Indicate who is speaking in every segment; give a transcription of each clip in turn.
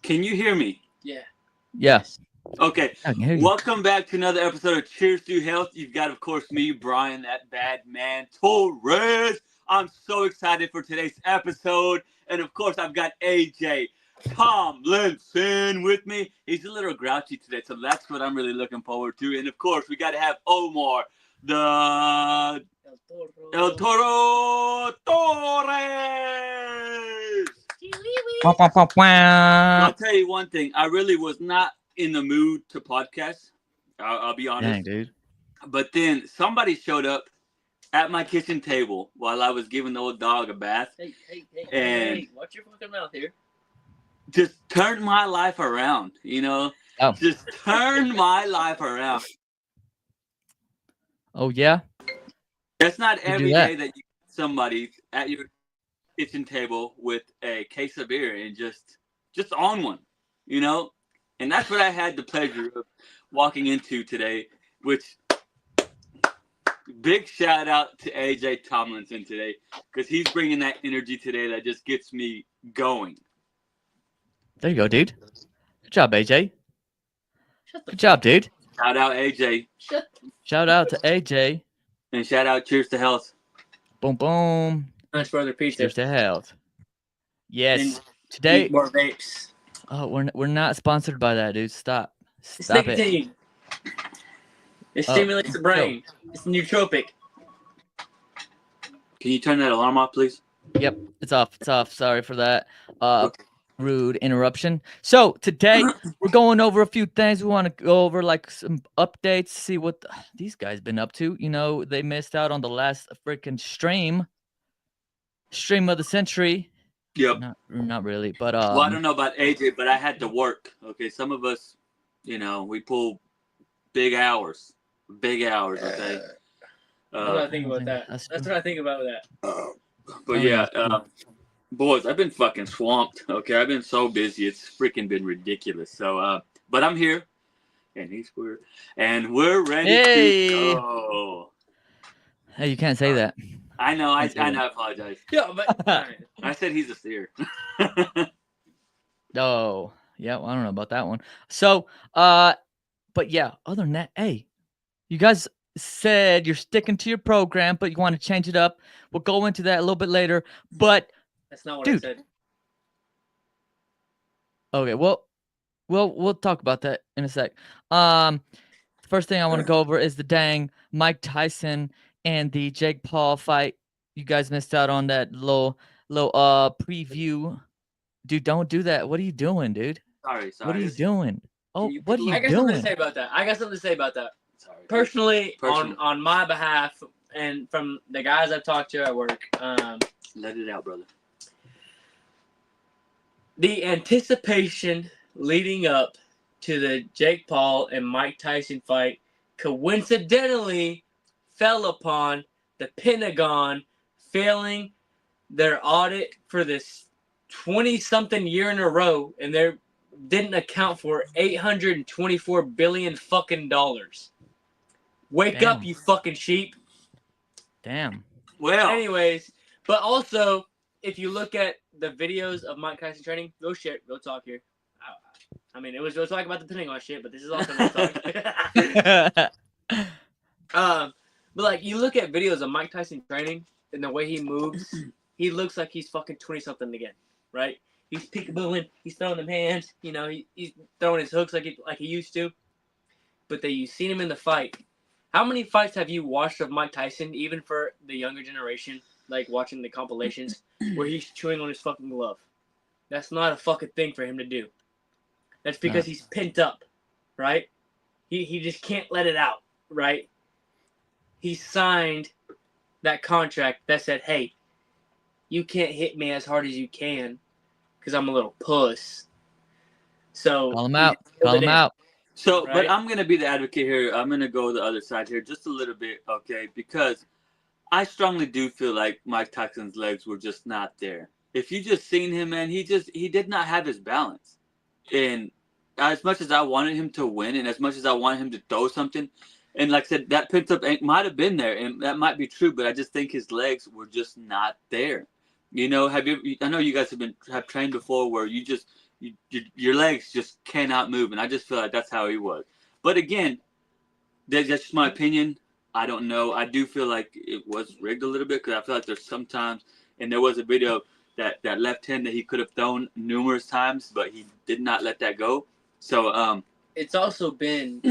Speaker 1: Can you hear me?
Speaker 2: Yeah.
Speaker 3: Yeah.
Speaker 1: Okay.
Speaker 3: I can hear you.
Speaker 1: Welcome back to another episode of Cheers to Health. You've got, of course, me, Brian, that bad man, Torres. I'm so excited for today's episode. And, of course, I've got AJ Tomlinson with me. He's a little grouchy today, so that's what I'm really looking forward to. And, of course, we got to have Omar, the El Toro Torres. I'll tell you one thing. I really was not in the mood to podcast. I'll be honest.
Speaker 3: Dang, dude.
Speaker 1: But then somebody showed up at my kitchen table while I was giving the old dog a bath.
Speaker 2: Hey, watch your fucking mouth here.
Speaker 1: Just turned my life around, you know?
Speaker 3: Oh.
Speaker 1: Just turned my life around.
Speaker 3: Oh, yeah?
Speaker 1: That's not
Speaker 3: You do
Speaker 1: every
Speaker 3: that.
Speaker 1: day that you get somebody at your kitchen table with a case of beer and just on one, you know? And that's what I had the pleasure of walking into today, which big shout out to AJ Tomlinson today, because he's bringing that energy today that just gets me going.
Speaker 3: There you go, dude. Good job, AJ.
Speaker 2: Shut the
Speaker 3: Good job, dude.
Speaker 1: Shout out AJ.
Speaker 3: Shout out to AJ.
Speaker 1: And shout out Cheers to Health.
Speaker 3: Boom, boom.
Speaker 2: Nice brother pizza.
Speaker 3: Cheers to health. Yes.
Speaker 2: And
Speaker 3: Today,
Speaker 2: eat more vapes.
Speaker 3: oh, we're not sponsored by that, dude. Stop.
Speaker 2: It's
Speaker 3: Stop it.
Speaker 2: nicotine. It
Speaker 3: Oh,
Speaker 2: stimulates the brain. It's nootropic.
Speaker 1: Can you turn that alarm off, please?
Speaker 3: Yep, it's off. It's off. Sorry for that.
Speaker 1: Okay.
Speaker 3: Rude interruption. So today we're going over a few things. We want to go over like some updates, see what these guys been up to. You know, they missed out on the last freaking stream of the century.
Speaker 1: Yep.
Speaker 3: Not really, but
Speaker 1: Well, I don't know about AJ, but I had to work. Okay, some of us, you know, we pull big hours. Okay.
Speaker 2: What do I think about that?
Speaker 3: that's
Speaker 2: That's what I think about that.
Speaker 1: But yeah, boys, I've been fucking swamped. Okay, I've been so busy. It's freaking been ridiculous. So, but I'm here, and he's queer, and we're ready
Speaker 3: Hey.
Speaker 1: to go.
Speaker 3: Hey, you can't say that.
Speaker 1: I know. I
Speaker 3: Let's do it.
Speaker 1: know. I apologize.
Speaker 2: Yeah, but alright.
Speaker 1: I said he's a seer.
Speaker 3: Oh, yeah. Well, I don't know about that one. So, but yeah. Other than that, hey, you guys said you're sticking to your program, but you want to change it up. We'll go into that a little bit later. But
Speaker 2: That's not what
Speaker 3: Dude.
Speaker 2: I said.
Speaker 3: okay, well, we'll talk about that in a sec. First thing I want to go over is the dang Mike Tyson and the Jake Paul fight. You guys missed out on that little preview. Dude, don't do that. What are you doing, dude?
Speaker 1: Sorry.
Speaker 3: What are you doing? Oh,
Speaker 1: you
Speaker 3: what are
Speaker 1: please-
Speaker 3: you
Speaker 2: I got something to
Speaker 3: doing?
Speaker 2: say about that.
Speaker 1: Sorry.
Speaker 2: Personally,
Speaker 1: Personal.
Speaker 2: on my behalf, and from the guys I've talked to at work,
Speaker 1: Let it out, brother.
Speaker 2: the anticipation leading up to the Jake Paul and Mike Tyson fight coincidentally fell upon the Pentagon failing their audit for this 20-something year in a row, and they didn't account for $824 billion fucking dollars. Wake
Speaker 3: Damn.
Speaker 2: up, you fucking sheep.
Speaker 3: Damn.
Speaker 1: Well,
Speaker 2: Anyways, but also, if you look at the videos of Mike Tyson training, go talk here. I mean, it was real talk about the Pentagon shit, but this is also real talk. But like, you look at videos of Mike Tyson training and the way he moves, he looks like he's fucking 20-something again, right? He's peekabooing, he's throwing them hands, you know, he's throwing his hooks like he used to. But then you've seen him in the fight. How many fights have you watched of Mike Tyson, even for the younger generation, like watching the compilations, where he's chewing on his fucking glove? That's not a fucking thing for him to do. That's because he's pent up, right? He just can't let it out, right? He signed that contract that said, hey, you can't hit me as hard as you can because I'm a little puss. So
Speaker 3: Call him out. Call him out.
Speaker 1: so,
Speaker 2: Right.
Speaker 1: but I'm going to be the advocate here. I'm going to go the other side here just a little bit, okay? Because I strongly do feel like Mike Tyson's legs were just not there. If you just seen him, man, he did not have his balance. And as much as I wanted him to win, and as much as I wanted him to throw something, and like I said, that pent up might have been there, and that might be true, but I just think his legs were just not there. You know, I know you guys have trained before where you your legs just cannot move, and I just feel like that's how he was. But again, that's just my opinion. I don't know. I do feel like it was rigged a little bit because I feel like there's sometimes, and there was a video that left hand that he could have thrown numerous times, but he did not let that go. So
Speaker 2: it's also been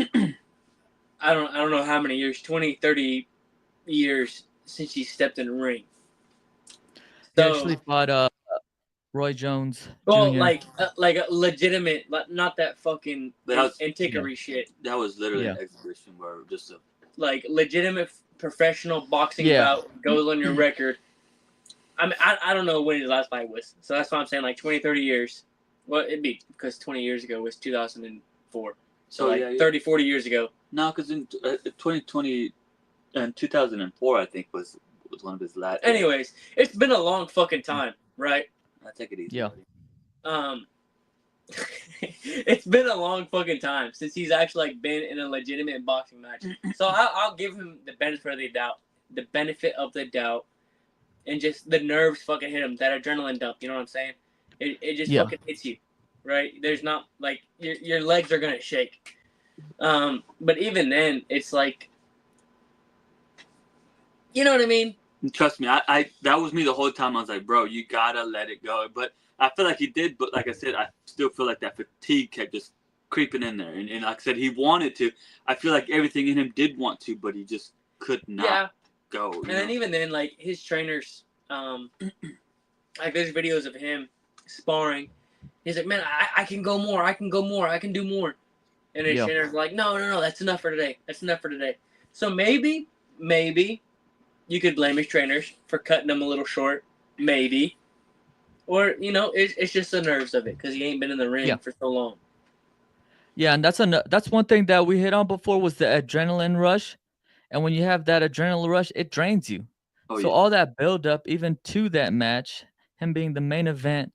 Speaker 2: I don't know how many years, 20, 30 years since he stepped in the ring.
Speaker 3: He
Speaker 2: So,
Speaker 3: actually fought Roy Jones
Speaker 2: well,
Speaker 3: Jr.
Speaker 2: like a legitimate, not that fucking antiquary shit.
Speaker 1: That was literally
Speaker 3: Yeah.
Speaker 1: an exhibition where just a
Speaker 2: Like legitimate professional boxing
Speaker 3: Yeah.
Speaker 2: bout goes on your record. I mean, I don't know when his last fight was, so that's why I'm saying like 20, 30 years. Well, it'd be because 20 years ago was 2004. So like 30, 40 years ago.
Speaker 1: No, because in 2020 and 2004, I think was one of his last.
Speaker 2: Anyways, it's been a long fucking time, right?
Speaker 1: I take it easy.
Speaker 3: Yeah.
Speaker 1: Buddy.
Speaker 2: It's been a long fucking time since he's actually like been in a legitimate boxing match. So I'll give him the benefit of the doubt, and just the nerves fucking hit him, that adrenaline dump. You know what I'm saying? It just fucking hits you, right? There's not like your legs are gonna shake. But even then, it's like, you know what I mean?
Speaker 1: Trust me, I that was me the whole time. I was like, bro, you gotta let it go. But I feel like he did. But like I said, I still feel like that fatigue kept just creeping in there. And like I said, he wanted to. I feel like everything in him did want to, but he just could not go.
Speaker 2: And then even then, like his trainers, like there's videos of him sparring. He's like, man, I can go more. I can go more. I can do more. And his trainer's like, no, that's enough for today. That's enough for today. So maybe you could blame his trainers for cutting him a little short. Maybe. Or, it's just the nerves of it because he ain't been in the ring for so long.
Speaker 3: Yeah, and that's one thing that we hit on before was the adrenaline rush. And when you have that adrenaline rush, it drains you. All that buildup, even to that match, him being the main event,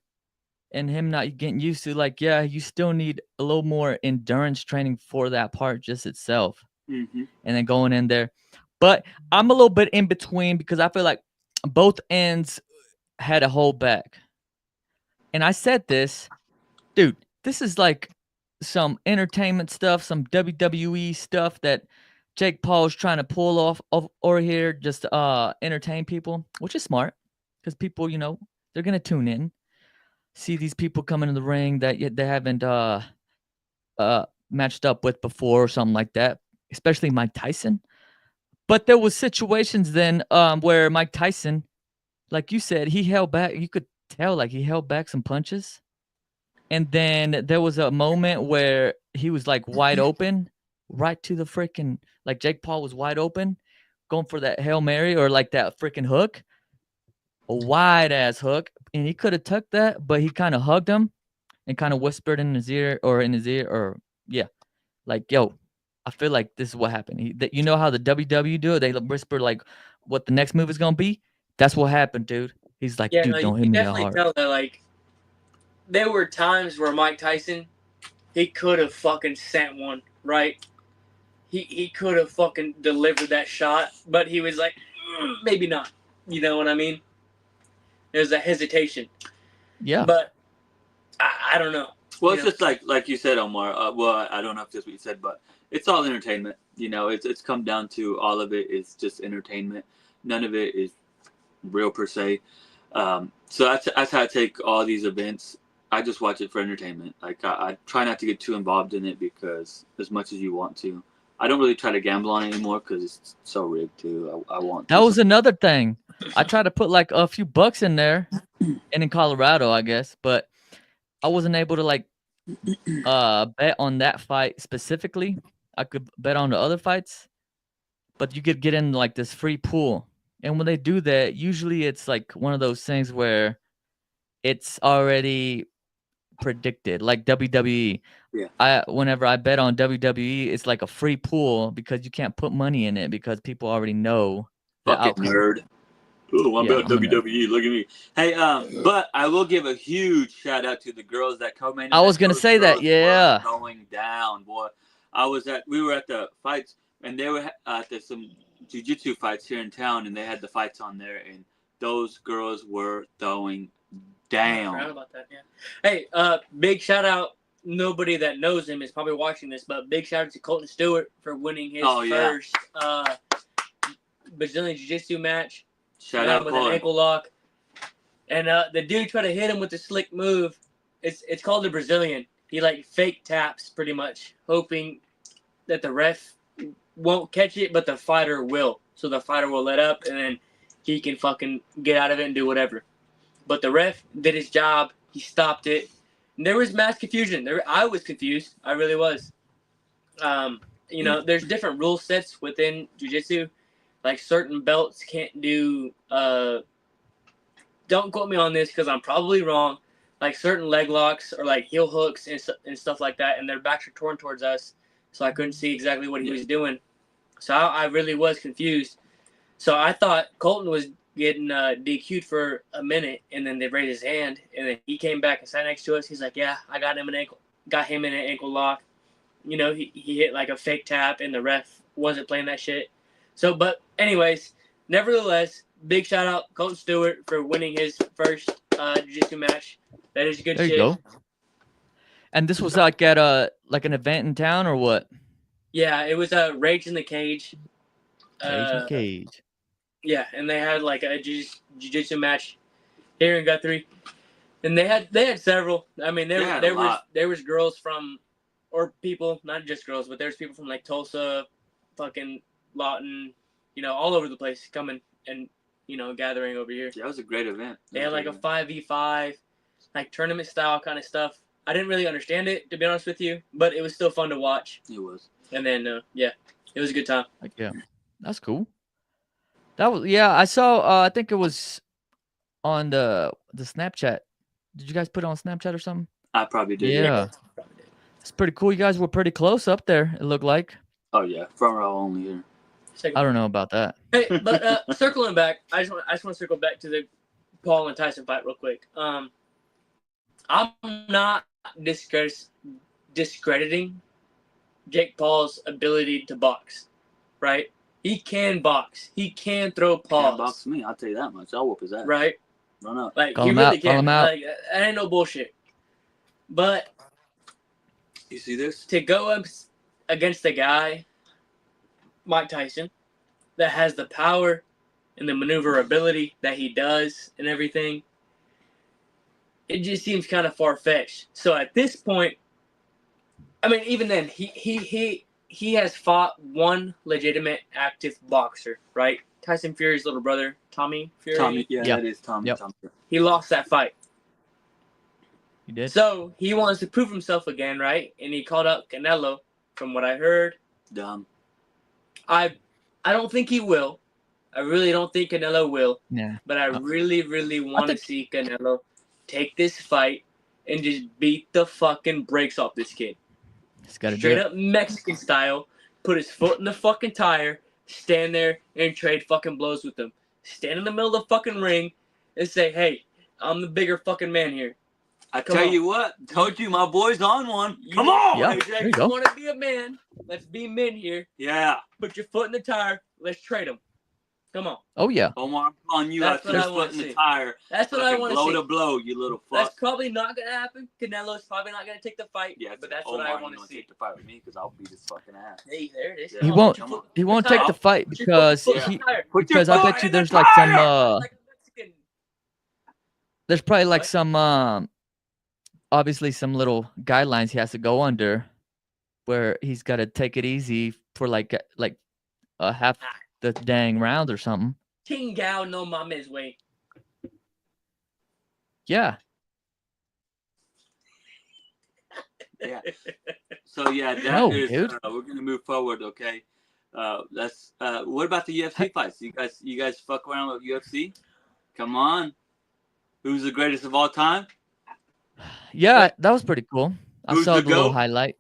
Speaker 3: and him not getting used to, like, you still need a little more endurance training for that part just itself.
Speaker 1: Mm-hmm.
Speaker 3: And then going in there. But I'm a little bit in between because I feel like both ends had a hold back. And I said this, dude, this is like some entertainment stuff, some WWE stuff that Jake Paul's trying to pull off over here just to entertain people, which is smart because people, they're going to tune in, see these people coming in the ring that they haven't matched up with before or something like that, especially Mike Tyson. But there was situations then where Mike Tyson, like you said, he held back. You could tell like he held back some punches. And then there was a moment where he was like wide open, right to the freaking, like Jake Paul was wide open, going for that Hail Mary or like that freaking hook, a wide ass hook. And he could have tucked that, but he kind of hugged him and kind of whispered in his ear like, yo, I feel like this is what happened. You know how the WWE do it? They whisper like what the next move is going to be? That's what happened, dude. He's like, dude, don't hit me that hard.
Speaker 2: You definitely tell that, like, there were times where Mike Tyson, he could have fucking sent one, right? He could have fucking delivered that shot, but he was like, maybe not. You know what I mean? There's a hesitation.
Speaker 3: Yeah.
Speaker 2: But I don't know.
Speaker 1: Well, it's just like you said, Omar. Well, I don't know if that's what you said, but it's all entertainment. It's come down to all of it is just entertainment. None of it is real per se. So that's how I take all these events. I just watch it for entertainment. Like I try not to get too involved in it because as much as you want to, I don't really try to gamble on it anymore because it's so rigged too. I want.
Speaker 3: That was another thing. I tried to put like a few bucks in there, and in Colorado, I guess, but I wasn't able to like bet on that fight specifically. I could bet on the other fights, but you could get in like this free pool. And when they do that, usually it's like one of those things where it's already predicted, like WWE.
Speaker 1: Yeah.
Speaker 3: Whenever I bet on WWE, it's like a free pool because you can't put money in it because people already know the
Speaker 1: outcome. Nerd. Oh, I'm about WWE. Look at me. Hey, but I will give a huge shout out to the girls that co-main.
Speaker 3: I was gonna say that, yeah.
Speaker 1: Going down, boy. We were at the fights, and they were at some jiu-jitsu fights here in town, and they had the fights on there, and those girls were throwing
Speaker 2: I forgot
Speaker 1: Damn.
Speaker 2: about that. Yeah. Hey, big shout out. Nobody that knows him is probably watching this, but big shout out to Colton Stewart for winning his
Speaker 1: Oh, yeah.
Speaker 2: first Brazilian Jiu-Jitsu match.
Speaker 1: Shout out
Speaker 2: with an
Speaker 1: Colin.
Speaker 2: ankle lock. And the dude tried to hit him with a slick move. It's called the Brazilian. He like fake taps pretty much, hoping that the ref won't catch it, but the fighter will. So the fighter will let up, and then he can fucking get out of it and do whatever. But the ref did his job. He stopped it. And there was mass confusion. I was confused. I really was. You know, there's different rule sets within jiu-jitsu. Like certain belts can't do. Don't quote me on this because I'm probably wrong. Like certain leg locks or like heel hooks and stuff like that, and their backs are torn towards us, so I couldn't see exactly what he was doing. So I really was confused. So I thought Colton was getting DQ'd for a minute, and then they raised his hand, and then he came back and sat next to us. He's like, "Yeah, I got him in an ankle lock." You know, he hit like a fake tap, and the ref wasn't playing that shit. So, but anyways, nevertheless, big shout out Colton Stewart for winning his first jiu-jitsu match. That is good
Speaker 3: There
Speaker 2: shit.
Speaker 3: you go. And this was like at an event in town or what?
Speaker 2: Yeah, it was Rage in the Cage.
Speaker 3: Cage.
Speaker 2: Yeah, and they had like a jiu-jitsu match here in Guthrie, and they had several. I mean, there was girls from, or people, not just girls, but there's people from like Tulsa, fucking Lawton, you know, all over the place coming and gathering over here.
Speaker 1: Yeah, that was a great event.
Speaker 2: They had like a 5v5, like tournament style kind of stuff. I didn't really understand it, to be honest with you, but it was still fun to watch.
Speaker 1: It was.
Speaker 2: And then yeah, it was a good time.
Speaker 3: Like, yeah, that's cool. That was I saw. I think it was on the Snapchat. Did you guys put it on Snapchat or something?
Speaker 1: I probably did.
Speaker 3: Yeah, it's pretty cool. You guys were pretty close up there. It looked like.
Speaker 1: Oh yeah, front row only here.
Speaker 3: I don't know about that.
Speaker 2: Hey, but circling back, I just want to circle back to the Paul and Tyson fight real quick. I'm not discrediting Jake Paul's ability to box, right? He can box. He can throw paws.
Speaker 1: Can't box me. I'll tell you that much. I'll whoop his ass.
Speaker 2: Right?
Speaker 1: Run up.
Speaker 2: Like
Speaker 3: Call
Speaker 2: he
Speaker 3: him
Speaker 2: really
Speaker 3: out, call
Speaker 2: can.
Speaker 3: him out.
Speaker 2: Like that ain't no bullshit. But
Speaker 1: You see this?
Speaker 2: to go up against a guy, Mike Tyson, that has the power and the maneuverability that he does and everything, it just seems kind of far-fetched. So at this point, I mean, even then, he has fought one legitimate active boxer, right? Tyson Fury's little brother, Tommy Fury.
Speaker 1: Tommy. Yeah,
Speaker 3: Yep.
Speaker 1: that is Tommy.
Speaker 3: Yep.
Speaker 1: Tommy.
Speaker 2: He lost that fight.
Speaker 3: You did.
Speaker 2: So he wants to prove himself again, right? And he called up Canelo, from what I heard.
Speaker 1: Dumb.
Speaker 2: I don't think he will. I really don't think Canelo will.
Speaker 3: Yeah.
Speaker 2: But I really, really want to see Canelo take this fight and just beat the fucking brakes off this kid.
Speaker 3: He's got to do
Speaker 2: Straight
Speaker 3: it.
Speaker 2: up Mexican style. Put his foot in the fucking tire. Stand there and trade fucking blows with him. Stand in the middle of the fucking ring and say, "Hey, I'm the bigger fucking man here.
Speaker 1: I
Speaker 2: Come
Speaker 1: tell
Speaker 2: on.
Speaker 1: you what. Told you my boy's on one.
Speaker 2: You-
Speaker 1: Come on.
Speaker 3: Yeah.
Speaker 2: AJ,
Speaker 3: there you
Speaker 2: you
Speaker 3: go.
Speaker 2: want to be a man? Let's be men here.
Speaker 1: Yeah.
Speaker 2: Put your foot in the tire. Let's trade him. Come on.
Speaker 3: Oh yeah.
Speaker 1: Omar, I'm calling you
Speaker 2: That's
Speaker 1: out.
Speaker 2: what
Speaker 1: Your
Speaker 2: I wanna
Speaker 1: foot in the
Speaker 2: see.
Speaker 1: tire.
Speaker 2: That's what I
Speaker 1: Fucking
Speaker 2: want to
Speaker 1: blow
Speaker 2: see.
Speaker 1: to blow, you little
Speaker 2: That's
Speaker 1: fuck.
Speaker 2: probably not gonna happen. Canelo's probably not gonna take the fight.
Speaker 1: Yeah,
Speaker 2: but that's
Speaker 1: Omar,
Speaker 2: what I
Speaker 1: you
Speaker 2: want to
Speaker 1: gonna
Speaker 2: see.
Speaker 1: take the fight with me because I'll beat his fucking ass.
Speaker 2: Hey, there it is.
Speaker 1: Yeah.
Speaker 3: He
Speaker 2: Come on,
Speaker 3: won't.
Speaker 2: put your foot
Speaker 3: He
Speaker 2: in
Speaker 3: won't
Speaker 2: the
Speaker 3: take
Speaker 2: tire.
Speaker 3: the fight
Speaker 2: Put your
Speaker 3: because
Speaker 2: foot in the
Speaker 3: he.
Speaker 2: tire.
Speaker 1: Put your
Speaker 3: Because I
Speaker 1: foot
Speaker 3: bet you
Speaker 1: in the
Speaker 3: there's like some.
Speaker 1: tire!
Speaker 2: Like a Mexican.
Speaker 3: There's probably like
Speaker 2: What?
Speaker 3: some. Obviously, some little guidelines he has to go under, where he's got to take it easy for like a half the dang round or something.
Speaker 2: Tingao no mames way.
Speaker 3: Yeah.
Speaker 1: Yeah. So yeah, that
Speaker 3: No,
Speaker 1: is.
Speaker 3: dude.
Speaker 1: We're gonna move forward, okay? That's. What about the UFC fights? You guys fuck around with UFC? Come on. Who's the greatest of all time?
Speaker 3: Yeah, that was pretty cool. I
Speaker 1: Who's
Speaker 3: saw
Speaker 1: the
Speaker 3: the little
Speaker 1: GOAT?
Speaker 3: highlight.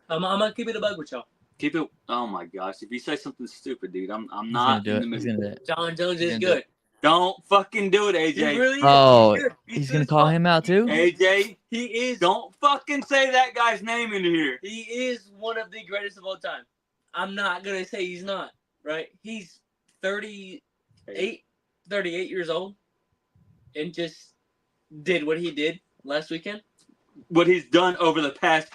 Speaker 2: I'm gonna keep it a bug with y'all.
Speaker 1: Keep it. Oh my gosh! If you say something stupid, dude, I'm
Speaker 3: He's gonna
Speaker 1: not
Speaker 3: do
Speaker 1: in
Speaker 3: it.
Speaker 1: the
Speaker 3: He's
Speaker 1: mood.
Speaker 3: gonna do it.
Speaker 2: John Jones
Speaker 3: He's
Speaker 2: is
Speaker 3: gonna do
Speaker 2: good.
Speaker 1: Don't fucking do it,
Speaker 2: He
Speaker 1: AJ.
Speaker 2: really is.
Speaker 3: Oh,
Speaker 2: He's good.
Speaker 3: He's
Speaker 2: good
Speaker 3: gonna
Speaker 2: as
Speaker 3: call
Speaker 2: fuck.
Speaker 3: him out too.
Speaker 1: AJ,
Speaker 2: He is.
Speaker 1: don't fucking say that guy's name in here.
Speaker 2: He is one of the greatest of all time. I'm not gonna say he's not. Right? He's 38 years old, and just did what he did last weekend?
Speaker 1: What he's done over the past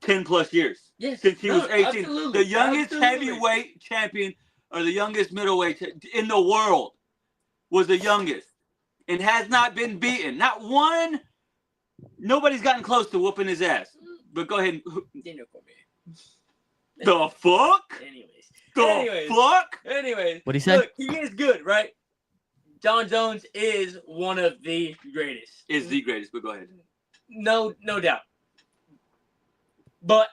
Speaker 1: 10 plus years.
Speaker 2: Yes.
Speaker 1: Since he was 18.
Speaker 2: Absolutely,
Speaker 1: The youngest
Speaker 2: absolutely.
Speaker 1: heavyweight champion or the youngest middleweight in the world was the youngest and has not been beaten. Not one. Nobody's gotten close to whooping his ass. But go ahead.
Speaker 2: Daniel Cormier.
Speaker 1: The fuck?
Speaker 2: Anyways.
Speaker 1: Fuck?
Speaker 2: Anyways.
Speaker 3: What'd he say?
Speaker 2: Look, he is good, right? John Jones is one of the greatest.
Speaker 1: Is the greatest, but go ahead.
Speaker 2: No doubt. But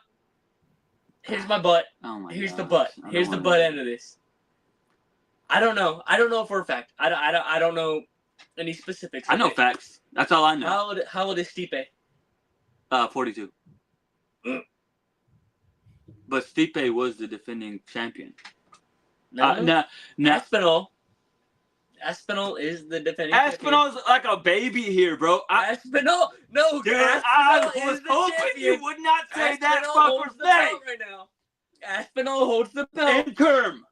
Speaker 2: here's my butt.
Speaker 1: Oh my
Speaker 2: Here's the
Speaker 1: gosh.
Speaker 2: butt.
Speaker 1: I don't
Speaker 2: Here's the
Speaker 1: wanna-
Speaker 2: butt end of this. I don't know. I don't know for a fact. I don't know any specifics.
Speaker 1: I know
Speaker 2: Okay?
Speaker 1: facts. That's all I know.
Speaker 2: How old is Stipe?
Speaker 1: 42. But Stipe was the defending champion. No.
Speaker 2: Aspinall is the defending
Speaker 1: Aspinall's like a baby here, bro.
Speaker 2: champion. Aspinall? No,
Speaker 1: Dude,
Speaker 2: Aspinall
Speaker 1: I
Speaker 2: is
Speaker 1: was
Speaker 2: the
Speaker 1: hoping
Speaker 2: champion.
Speaker 1: you would not say that
Speaker 2: Aspinall
Speaker 1: fucker's
Speaker 2: holds the
Speaker 1: name.
Speaker 2: belt right now. Aspinall holds the belt.
Speaker 1: Interim.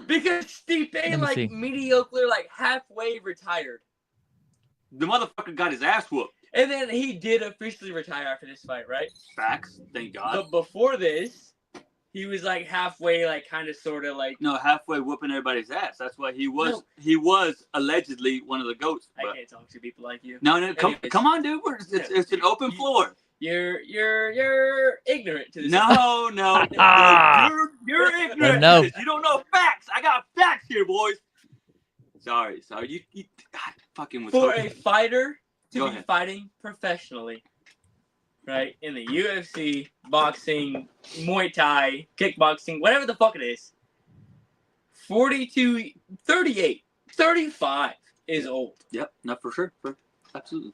Speaker 2: Because Stipe,
Speaker 3: me
Speaker 2: like,
Speaker 3: see.
Speaker 2: mediocre, like, halfway retired.
Speaker 1: The motherfucker got his ass whooped.
Speaker 2: And then he did officially retire after this fight, right?
Speaker 1: Facts. Thank God.
Speaker 2: But before this, he was, like, halfway, like, kind of, sort of, like...
Speaker 1: No, halfway whooping everybody's ass. That's why he was.
Speaker 2: No.
Speaker 1: He was allegedly one of the goats.
Speaker 2: I
Speaker 1: But
Speaker 2: can't talk to people like you.
Speaker 1: no, come
Speaker 2: Anyways.
Speaker 1: on, dude. It's an open floor.
Speaker 2: You're ignorant to this.
Speaker 1: No. You're ignorant.
Speaker 3: No.
Speaker 1: To this. You don't know facts. I got facts here, boys. Sorry. You God, fucking was
Speaker 2: For
Speaker 1: hoping.
Speaker 2: a fighter to
Speaker 1: Go
Speaker 2: be
Speaker 1: ahead.
Speaker 2: fighting professionally, right, in the UFC, boxing, Muay Thai, kickboxing, whatever the fuck it is, 42, 38, 35 is old.
Speaker 1: Yep, not for sure. Absolutely.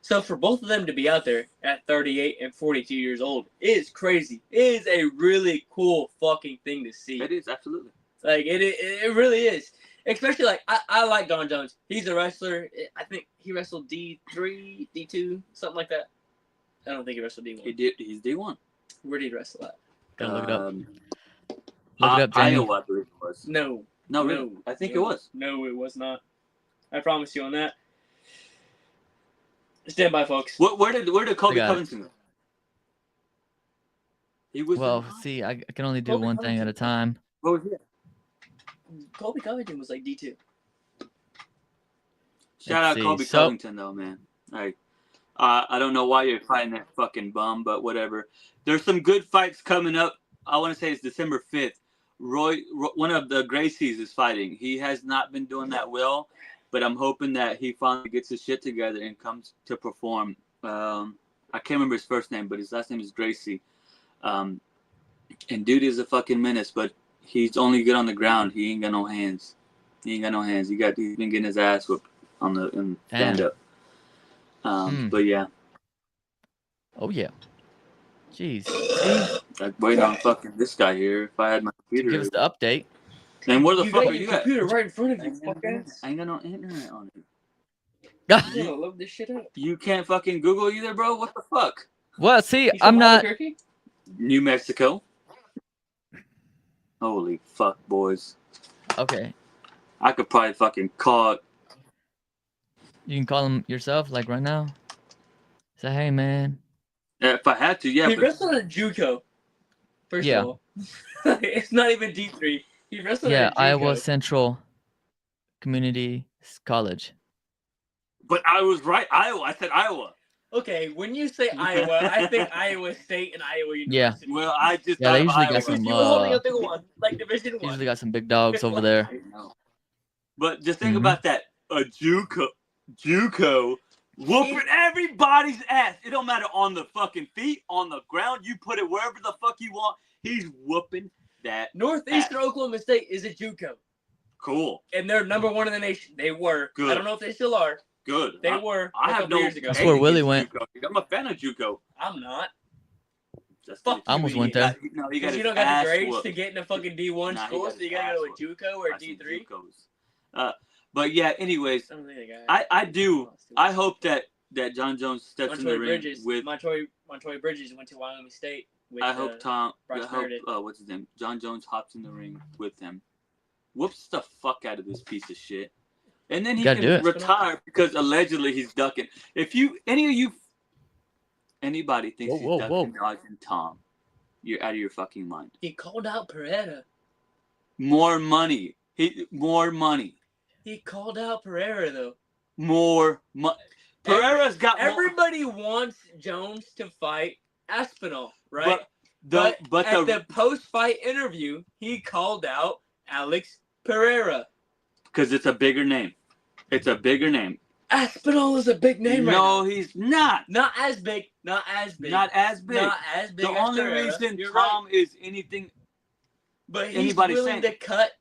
Speaker 2: So for both of them to be out there at 38 and 42 years old is crazy. It is a really cool fucking thing to see.
Speaker 1: It is, absolutely.
Speaker 2: Like, it really is. Especially, like, I like John Jones. He's a wrestler. I think he wrestled D3, D2, something like that. I don't think he wrestled D1.
Speaker 1: He did. He's D1.
Speaker 2: Where did he wrestle at?
Speaker 3: Gotta look it up.
Speaker 1: Look
Speaker 3: Look it up, Jamie.
Speaker 1: Iowa, I believe it was.
Speaker 2: No.
Speaker 1: No, really? I think it was.
Speaker 2: No, it was not. I promise you on that. Stand by, folks.
Speaker 1: Where did Kobe
Speaker 3: got it.
Speaker 1: Covington go? He was.
Speaker 3: Well, see, I can only do
Speaker 2: Kobe
Speaker 3: one thing at a
Speaker 2: Covington.
Speaker 3: time.
Speaker 1: What was he?
Speaker 2: Colby Covington was like D2.
Speaker 1: Shout
Speaker 3: Let's
Speaker 1: out
Speaker 3: see.
Speaker 1: Kobe
Speaker 3: So-
Speaker 1: Covington though, man. Like, I don't know why you're fighting that fucking bum, but whatever. There's some good fights coming up. I want to say it's December 5th. Roy, one of the Gracies is fighting. He has not been doing that well, but I'm hoping that he finally gets his shit together and comes to perform. I can't remember his first name, but his last name is Gracie. And dude is a fucking menace, but he's only good on the ground. He ain't got no hands. He's been getting his ass whooped in stand up. But yeah,
Speaker 3: Oh yeah. Jeez. See,
Speaker 1: I'd wait on fucking this guy here if I had my computer.
Speaker 3: give us the update.
Speaker 1: And where the
Speaker 2: You
Speaker 1: fuck
Speaker 2: got
Speaker 1: are
Speaker 2: your
Speaker 1: you at?
Speaker 2: computer right in front of
Speaker 1: I
Speaker 2: you,
Speaker 1: ain't,
Speaker 2: fuck ass.
Speaker 1: I ain't got no internet on it.
Speaker 2: You gonna load this shit up.
Speaker 1: You can't fucking Google either, bro? What the fuck?
Speaker 3: Well, see,
Speaker 2: You from
Speaker 3: I'm not.
Speaker 2: Albuquerque?
Speaker 1: New Mexico. Holy fuck, boys.
Speaker 3: Okay,
Speaker 1: I could probably fucking call it.
Speaker 3: you can call him yourself, like right now. Say, hey, man.
Speaker 1: If I had to, yeah.
Speaker 2: He
Speaker 1: But
Speaker 2: wrestled at JUCO. First
Speaker 3: Yeah.
Speaker 2: of all. It's not even D3. He wrestled
Speaker 3: Yeah,
Speaker 2: at JUCO.
Speaker 3: Iowa Central Community College.
Speaker 1: but I was right. Iowa. I said Iowa.
Speaker 2: Okay, when you say Iowa, I think Iowa State and Iowa University.
Speaker 1: Well, I just
Speaker 3: Yeah, they
Speaker 1: thought
Speaker 3: usually
Speaker 1: Iowa.
Speaker 3: got some,
Speaker 2: Because you were holding up the one, like Division 1.
Speaker 3: Usually got some big dogs over there.
Speaker 1: I know. But just think
Speaker 3: Mhm.
Speaker 1: about that. A JUCO whooping everybody's ass. It don't matter on the fucking feet, on the ground. You put it wherever the fuck you want. He's whooping that.
Speaker 2: Northeastern Oklahoma State is a JUCO,
Speaker 1: Cool.
Speaker 2: and they're number 1 in the nation. They were.
Speaker 1: Good.
Speaker 2: I don't know if they still are.
Speaker 1: Good.
Speaker 2: They were.
Speaker 1: I
Speaker 2: a
Speaker 1: have
Speaker 2: couple
Speaker 1: no.
Speaker 2: years ago.
Speaker 3: That's where
Speaker 1: hate
Speaker 3: Willie
Speaker 1: against
Speaker 3: went.
Speaker 1: JUCO. I'm a fan of JUCO.
Speaker 2: I'm not.
Speaker 1: Just
Speaker 2: Fuck
Speaker 3: I almost
Speaker 2: you,
Speaker 3: went
Speaker 2: idiot.
Speaker 3: there.
Speaker 1: No, he got
Speaker 2: Because
Speaker 1: his
Speaker 2: you don't got
Speaker 1: ass
Speaker 2: the grades
Speaker 1: whooped.
Speaker 2: to get in a fucking D1
Speaker 1: Nah, he
Speaker 2: school,
Speaker 1: got
Speaker 2: so you
Speaker 1: his
Speaker 2: gotta go
Speaker 1: ass
Speaker 2: to JUCO or
Speaker 1: I see
Speaker 2: D3.
Speaker 1: JUCOs. But yeah, anyways,
Speaker 2: I don't think they got
Speaker 1: I hope that John Jones steps in the
Speaker 2: Montoya
Speaker 1: ring
Speaker 2: Bridges.
Speaker 1: with.
Speaker 2: Montoya Bridges went to Wyoming State. With,
Speaker 1: I hope Tom. I
Speaker 2: Bryce
Speaker 1: hope
Speaker 2: Meredith.
Speaker 1: what's his name? John Jones hops in the ring with him. Whoops the fuck out of this piece of shit. And then he
Speaker 3: Gotta do
Speaker 1: can
Speaker 3: it.
Speaker 1: retire because allegedly he's ducking. If anybody thinks he's ducking, dodging Tom, you're out of your fucking mind.
Speaker 2: He called out Pereira.
Speaker 1: More money. More money.
Speaker 2: He called out Pereira though.
Speaker 1: More money. Pereira's got more.
Speaker 2: Everybody wants Jones to fight Aspinall, right?
Speaker 1: But
Speaker 2: at the post-fight interview, he called out Alex Pereira.
Speaker 1: Because it's a bigger name. It's a bigger name.
Speaker 2: Aspinall is a big name right now.
Speaker 1: No, he's not.
Speaker 2: Not as big. Not as big.
Speaker 1: Not as big.
Speaker 2: Not as big.
Speaker 1: The
Speaker 2: as
Speaker 1: only
Speaker 2: Pereira.
Speaker 1: reason
Speaker 2: You're
Speaker 1: Tom
Speaker 2: right.
Speaker 1: is anything.
Speaker 2: But he's
Speaker 1: anybody
Speaker 2: willing
Speaker 1: saying.
Speaker 2: to cut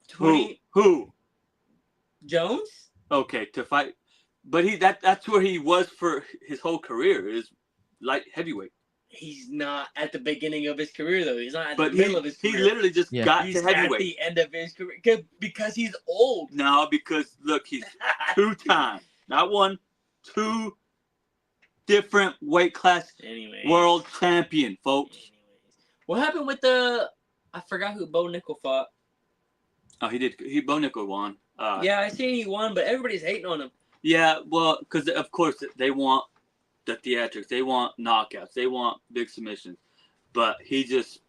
Speaker 2: 20
Speaker 1: Who?
Speaker 2: Jones?
Speaker 1: Okay, to fight. But that's where he was for his whole career, is light heavyweight.
Speaker 2: He's not at the beginning of his career though. He's not at
Speaker 1: But
Speaker 2: the middle of his career.
Speaker 1: He literally just got
Speaker 2: He's
Speaker 1: to heavyweight.
Speaker 2: at the end of his career because he's old.
Speaker 1: No, because look, he's 2-time, not one, 2 different weight class world champion, folks.
Speaker 2: Anyways. What happened with I forgot who Bo Nickel fought.
Speaker 1: Oh, he did. Bo Nickel won.
Speaker 2: Yeah, I seen he won, but everybody's hating on him.
Speaker 1: Yeah, well, because of course they want the theatrics, they want knockouts, they want big submissions, but he just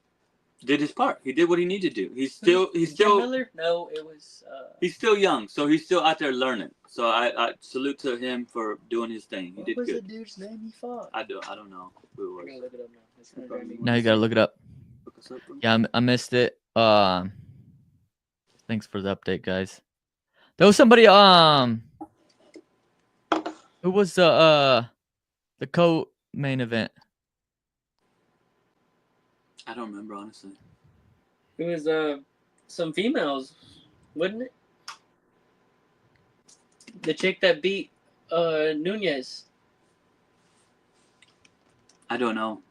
Speaker 1: did his part. He did what he needed to do. He's still.
Speaker 2: Miller? No, it was.
Speaker 1: He's still young, so he's still out there learning. So I salute to him for doing his thing. He did
Speaker 2: good.
Speaker 1: good.
Speaker 2: What was the dude's name he fought?
Speaker 1: I don't know who it
Speaker 2: I'm
Speaker 1: was.
Speaker 2: gonna look it up now. It's gonna drive me
Speaker 3: Now you gotta look it up.
Speaker 1: Look us up, bro.
Speaker 3: Yeah, I missed it. Thanks for the update, guys. There was somebody. Who was the co-main event?
Speaker 1: I don't remember, honestly.
Speaker 2: It was some females, wasn't it? The chick that beat Nunez.
Speaker 1: I don't know.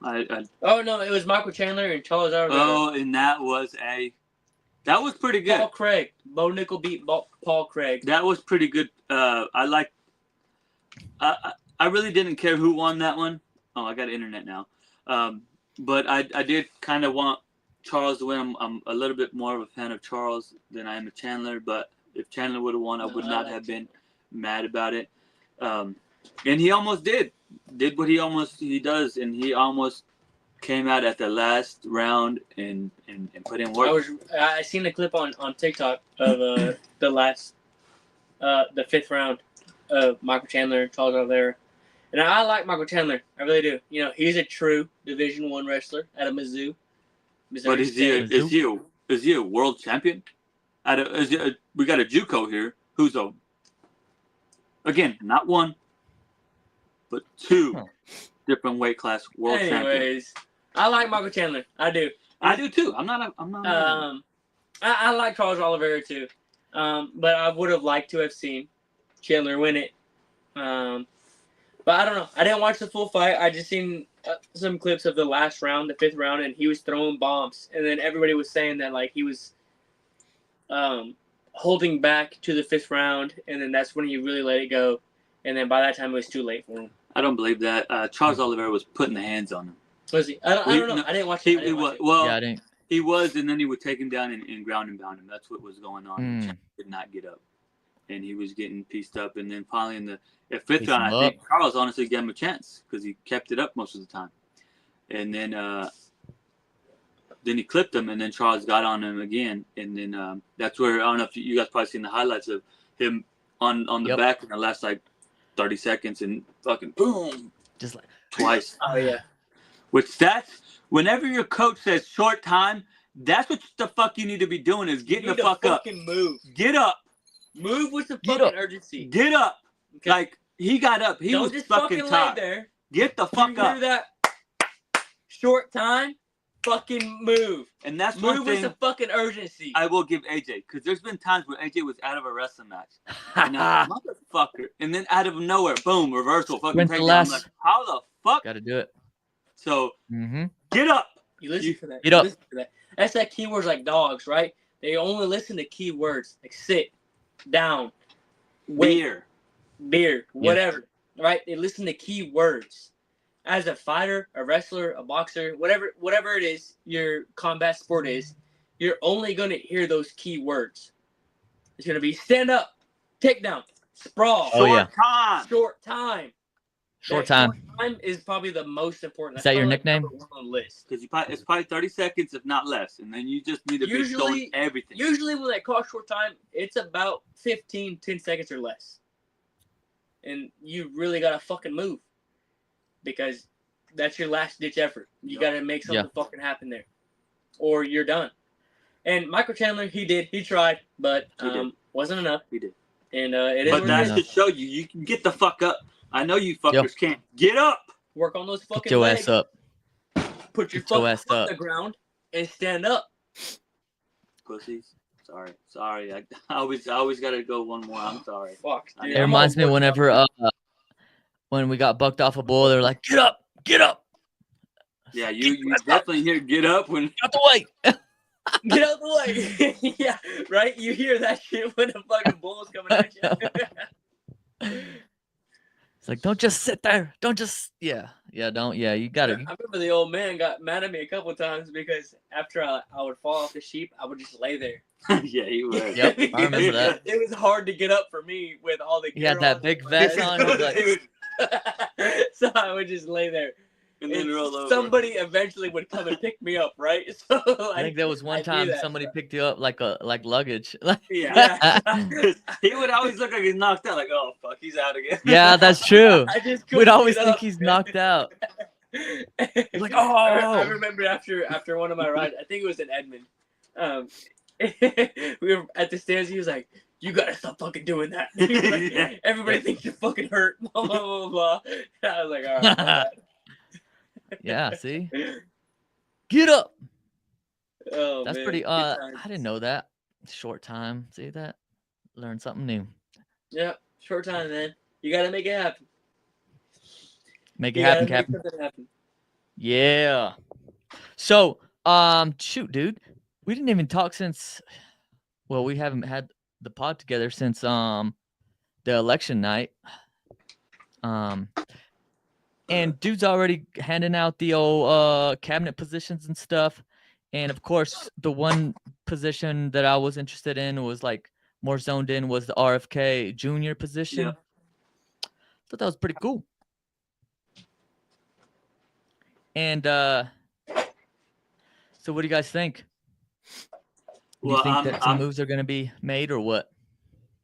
Speaker 2: Oh no, it was Michael Chandler and Charles Alvarez.
Speaker 1: Oh, and that was pretty good.
Speaker 2: Paul Craig. Bo Nickel beat Paul Craig.
Speaker 1: That was pretty good. I really didn't care who won that one. Oh, I got internet now. But I did kind of want Charles to win. I'm a little bit more of a fan of Charles than I am of Chandler. But if Chandler would have won, I would not have been mad about it. And he almost did what he does, and he almost came out at the last round and put in work.
Speaker 2: I seen a clip on TikTok of the last the 5th round of Michael Chandler and Charles Oliveira. And I like Michael Chandler. I really do. You know, he's a true Division I wrestler out of Mizzou.
Speaker 1: But is he a world champion? We got a JUCO here who's again, not one, but 2 different weight class world champions.
Speaker 2: Anyways, I like Michael Chandler. I do.
Speaker 1: I do too. I'm not.
Speaker 2: I like Charles Oliveira too. But I would have liked to have seen Chandler win it. But I don't know. I didn't watch the full fight. I just seen some clips of the last round, the 5th round, and he was throwing bombs. And then everybody was saying that like he was holding back to the 5th round, and then that's when he really let it go. And then by that time, it was too late for him.
Speaker 1: I don't believe that. Charles Oliveira was putting the hands on him.
Speaker 2: Was he? I don't know. I didn't watch it.
Speaker 3: I didn't.
Speaker 1: He was, and then he would take him down and ground and pound him. That's what was going on. He did not get up, and he was getting pieced up. And then finally in the 5th round, I think Charles honestly gave him a chance because he kept it up most of the time. And then he clipped him, and then Charles got on him again. And then that's where, I don't know if you guys probably seen the highlights of him on the back in the last like 30 seconds and fucking boom,
Speaker 3: just like
Speaker 1: twice.
Speaker 2: Oh yeah.
Speaker 1: Which whenever your coach says short time, that's what the fuck you need to be doing is getting the fuck up.
Speaker 2: Move.
Speaker 1: Get up.
Speaker 2: Move with some fucking urgency.
Speaker 1: Get up. Okay. Like he got up. He was
Speaker 2: just
Speaker 1: fucking tired.
Speaker 2: There.
Speaker 1: Get the fuck up.
Speaker 2: Do that short time. Fucking move.
Speaker 1: And that's
Speaker 2: move
Speaker 1: one thing
Speaker 2: with some fucking urgency.
Speaker 1: I will give AJ, because there's been times where AJ was out of a wrestling match. And motherfucker. And then out of nowhere, boom, reversal. Fucking take down. Like, how the fuck?
Speaker 3: Gotta do it.
Speaker 1: So get up.
Speaker 2: You listen to that.
Speaker 3: Get up.
Speaker 2: Listen to that. That's that keywords like dogs, right? They only listen to keywords like sit, down, wait, beer, whatever. Right? They listen to keywords. As a fighter, a wrestler, a boxer, whatever it is, your combat sport is, you're only going to hear those key words. It's gonna be stand up, takedown, sprawl.
Speaker 3: Oh, yeah.
Speaker 1: Short time.
Speaker 3: Short
Speaker 2: That
Speaker 3: time.
Speaker 2: Short time is probably the most important.
Speaker 3: Is that your
Speaker 2: probably
Speaker 3: nickname?
Speaker 2: number one on the list.
Speaker 1: Because it's probably 30 seconds, if not less, and then you just need to be showing everything.
Speaker 2: Usually when they call short time, it's about 10 seconds or less. And you really gotta fucking move. Because that's your last ditch effort. You gotta make something fucking happen there. Or you're done. And Michael Chandler, he tried, but wasn't enough.
Speaker 1: He did.
Speaker 2: And it is
Speaker 1: but
Speaker 2: what
Speaker 1: that
Speaker 2: it is.
Speaker 1: should show you can get the fuck up. I know you fuckers can't. Get up!
Speaker 2: Work on those fucking
Speaker 3: Get your
Speaker 2: legs.
Speaker 3: ass up.
Speaker 2: Put your
Speaker 3: Get your
Speaker 2: fucking
Speaker 3: ass
Speaker 2: foot on
Speaker 3: up.
Speaker 2: the ground and stand up.
Speaker 1: Pussies. Sorry. I always gotta go one more. I'm sorry.
Speaker 2: Fuck, dude.
Speaker 3: It reminds me whenever when we got bucked off a bull, they're like, "Get up, get up."
Speaker 1: Yeah, you definitely hear "get up" when
Speaker 3: Out the way.
Speaker 2: Get out the way. Yeah, right? You hear that shit when the fucking bull's coming at you.
Speaker 3: It's like, don't just sit there. Don't just don't. Yeah, you got
Speaker 2: I
Speaker 3: it.
Speaker 2: remember the old man got mad at me a couple of times because after I would fall off the sheep, I would just lay there.
Speaker 1: yeah, he was.
Speaker 3: Yep, I remember that.
Speaker 2: It was hard to get up for me with all the
Speaker 3: He had
Speaker 2: gear
Speaker 3: that
Speaker 2: on.
Speaker 3: big vest on. It was like,
Speaker 2: So I would just lay there.
Speaker 1: And then roll over.
Speaker 2: Somebody eventually would come and pick me up, right? So
Speaker 3: I think there was one
Speaker 2: I do
Speaker 3: time
Speaker 2: that,
Speaker 3: somebody
Speaker 2: so.
Speaker 3: picked you up like luggage.
Speaker 1: Yeah. He would always look like he's knocked out. Like, oh fuck, he's out again.
Speaker 3: Yeah, that's true.
Speaker 2: I just
Speaker 3: We'd
Speaker 2: couldn't
Speaker 3: always
Speaker 2: get
Speaker 3: think
Speaker 2: up,
Speaker 3: he's
Speaker 2: man.
Speaker 3: knocked out. Like,
Speaker 2: I
Speaker 3: oh.
Speaker 2: remember after one of my rides, I think it was in Edmond. We were at the stairs. He was like, "You gotta stop fucking doing that." He was like,
Speaker 1: Yeah.
Speaker 2: Everybody thinks you're fucking hurt. Blah blah blah blah. I was like, all right. my bad."
Speaker 3: Yeah, see? Get up.
Speaker 2: Oh,
Speaker 3: That's
Speaker 2: man,
Speaker 3: pretty
Speaker 2: good
Speaker 3: I
Speaker 2: times.
Speaker 3: didn't know that. Short time. See that? Learn something new.
Speaker 2: Yeah, short time, man. You gotta make it happen.
Speaker 3: Make it
Speaker 2: You
Speaker 3: happen,
Speaker 2: gotta make
Speaker 3: Captain.
Speaker 2: something happen.
Speaker 3: Yeah. So, shoot, dude. We didn't even talk since we haven't had the pod together since the election night. And dude's already handing out the old cabinet positions and stuff. And of course, the one position that I was interested in was like more zoned in was the RFK Jr. position.
Speaker 1: Yeah.
Speaker 3: Thought that was pretty cool. And so what do you guys think? Do you
Speaker 1: Well,
Speaker 3: think that some moves are going to be made or what?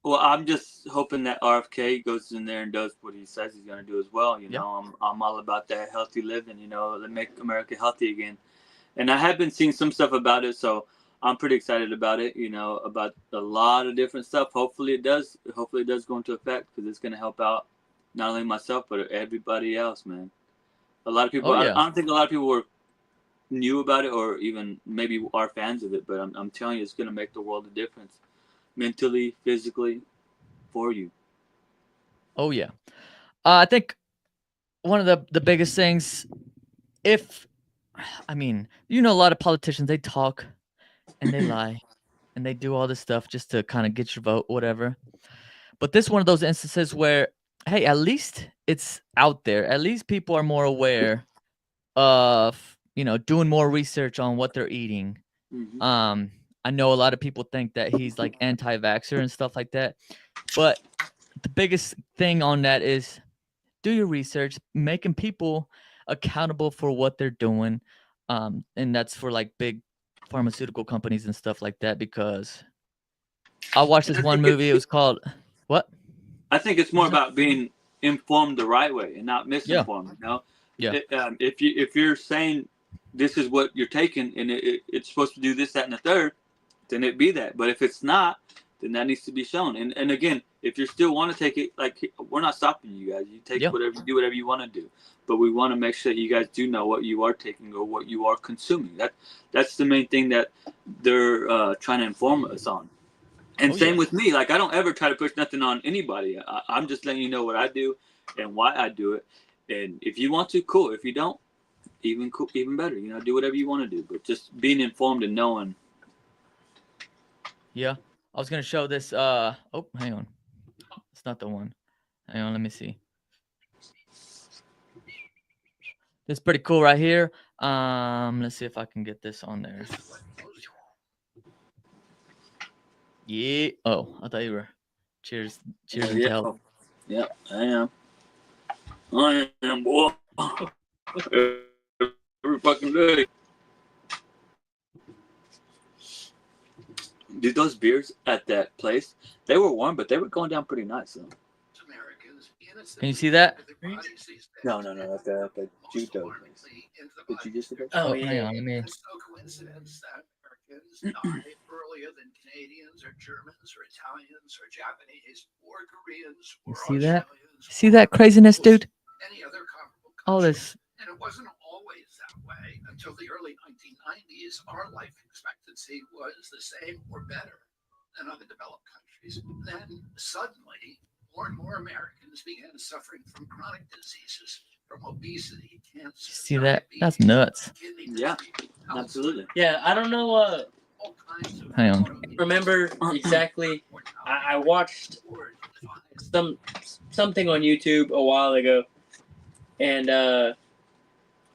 Speaker 1: Well, I'm just hoping that RFK goes in there and does what he says he's going to do as well. You know, I'm all about that healthy living, you know, to make America healthy again. And I have been seeing some stuff about it, so I'm pretty excited about it, you know, about a lot of different stuff. Hopefully it does go into effect because it's going to help out not only myself, but everybody else, man. A lot of people, I don't think a lot of people knew about it or even maybe are fans of it, but I'm telling you, it's going to make the world a difference. Mentally, physically, for you.
Speaker 3: Oh yeah, I think one of the biggest things, a lot of politicians, they talk and they lie and they do all this stuff just to kind of get your vote, whatever. But this is one of those instances where, hey, at least it's out there. At least people are more aware of, doing more research on what they're eating.
Speaker 1: Mm-hmm.
Speaker 3: I know a lot of people think that he's like anti-vaxxer and stuff like that. But the biggest thing on that is do your research, making people accountable for what they're doing. And that's for like big pharmaceutical companies and stuff like that, because I watched this one movie. It was called what?
Speaker 1: I think it's more about being informed the right way and not misinformed. You know, if you're saying this is what you're taking and it's supposed to do this, that, and the third, then it be that. But if it's not, then that needs to be shown. And again, if you still want to take it, like, we're not stopping you guys. You take whatever you want to do. But we want to make sure that you guys do know what you are taking or what you are consuming. That's the main thing that they're trying to inform us on. And same with me. Like, I don't ever try to push nothing on anybody. I'm just letting you know what I do and why I do it. And if you want to, cool. If you don't, even better. You know, do whatever you want to do. But just being informed and knowing.
Speaker 3: Yeah. I was going to show this. Hang on. It's not the one. Hang on. Let me see. This is pretty cool right here. Let's see if I can get this on there. Yeah. Oh, I thought you were. Cheers. Cheers into
Speaker 1: Yeah.
Speaker 3: health.
Speaker 1: Yeah, I am. I am, boy. Every fucking day. Dude, those beers at that place, they were warm, but they were going down pretty nice. So.
Speaker 3: Can you see that?
Speaker 1: No, at the judo place. Did you just see that?
Speaker 2: Oh,
Speaker 3: Hang
Speaker 2: yeah.
Speaker 3: on. Let me.
Speaker 4: It's no coincidence that Americans die earlier than Canadians or Germans or Italians or Japanese or Koreans
Speaker 3: You
Speaker 4: or
Speaker 3: see that?
Speaker 4: Australians
Speaker 3: See
Speaker 4: or
Speaker 3: that craziness,
Speaker 4: Mongols,
Speaker 3: dude?
Speaker 4: any other comparable
Speaker 3: All
Speaker 4: country.
Speaker 3: this.
Speaker 4: And it wasn't always that way until the early 1990s. Our life expectancy was the same or better than other developed countries. Then suddenly, more and more Americans began suffering from chronic diseases, from obesity, cancer.
Speaker 3: See that? That's
Speaker 4: diabetes,
Speaker 3: nuts.
Speaker 4: kidney
Speaker 1: Yeah,
Speaker 4: disease,
Speaker 1: absolutely.
Speaker 2: Yeah, I don't know.
Speaker 4: all kinds of
Speaker 3: Hang on.
Speaker 4: autoimmune
Speaker 2: Remember exactly. I watched something on YouTube a while ago, and I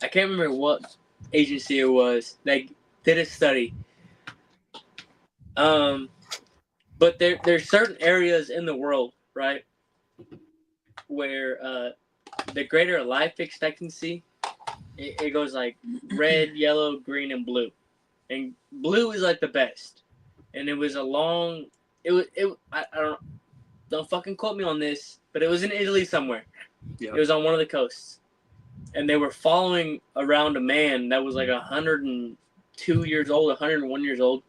Speaker 2: can't remember what agency it was. They did a study. But there's certain areas in the world, right, where the greater life expectancy, it goes like red, yellow, green, and blue, and blue is like the best. And it was a long, I don't fucking quote me on this, but it was in Italy somewhere.
Speaker 1: Yeah.
Speaker 2: It was on one of the coasts, and they were following around a man that was like 102 years old, 101 years old.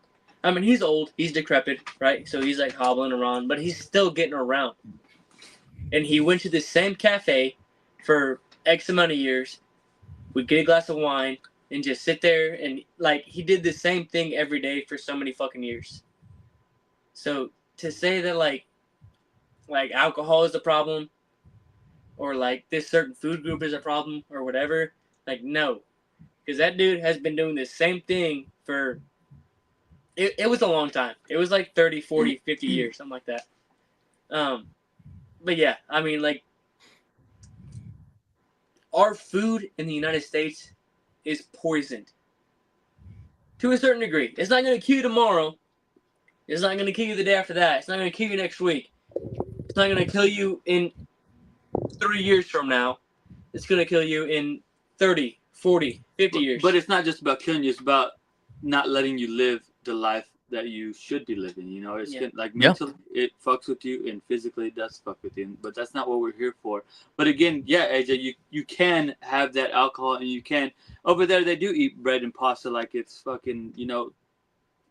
Speaker 2: I mean, he's old, he's decrepit, right? So he's like hobbling around, but he's still getting around. And he went to the same cafe for X amount of years, would get a glass of wine, and just sit there, and like he did the same thing every day for so many fucking years. So to say that like alcohol is a problem, or like this certain food group is a problem, or whatever, like no, because that dude has been doing the same thing for. It was a long time. It was like 30, 40, 50 years, something like that. But yeah, I mean, like, our food in the United States is poisoned to a certain degree. It's not going to kill you tomorrow. It's not going to kill you the day after that. It's not going to kill you next week. It's not going to kill you in 3 years from now. It's going to kill you in 30, 40, 50 years.
Speaker 1: But it's not just about killing you. It's about not letting you live the life that you should be living. You know, it's like mentally it fucks with you, and physically it does fuck with you. But that's not what we're here for. But again, yeah, AJ, you can have that alcohol, and you can over there they do eat bread and pasta like it's fucking, you know,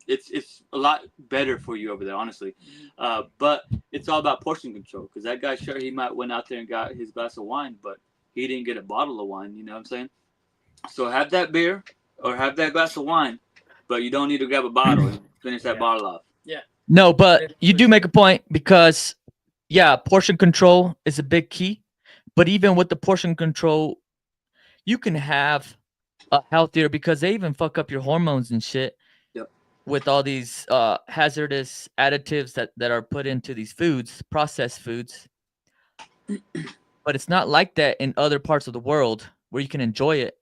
Speaker 1: it's a lot better for you over there, honestly. But it's all about portion control, because that guy, sure, he might went out there and got his glass of wine, but he didn't get a bottle of wine. You know what I'm saying? So have that beer or have that glass of wine, but you don't need to grab a bottle and finish that bottle off.
Speaker 2: Yeah.
Speaker 3: No, but you do make a point, because, yeah, portion control is a big key. But even with the portion control, you can have a healthier, because they even fuck up your hormones and shit.
Speaker 1: Yep.
Speaker 3: With all these hazardous additives that are put into these foods, processed foods. But it's not like that in other parts of the world where you can enjoy it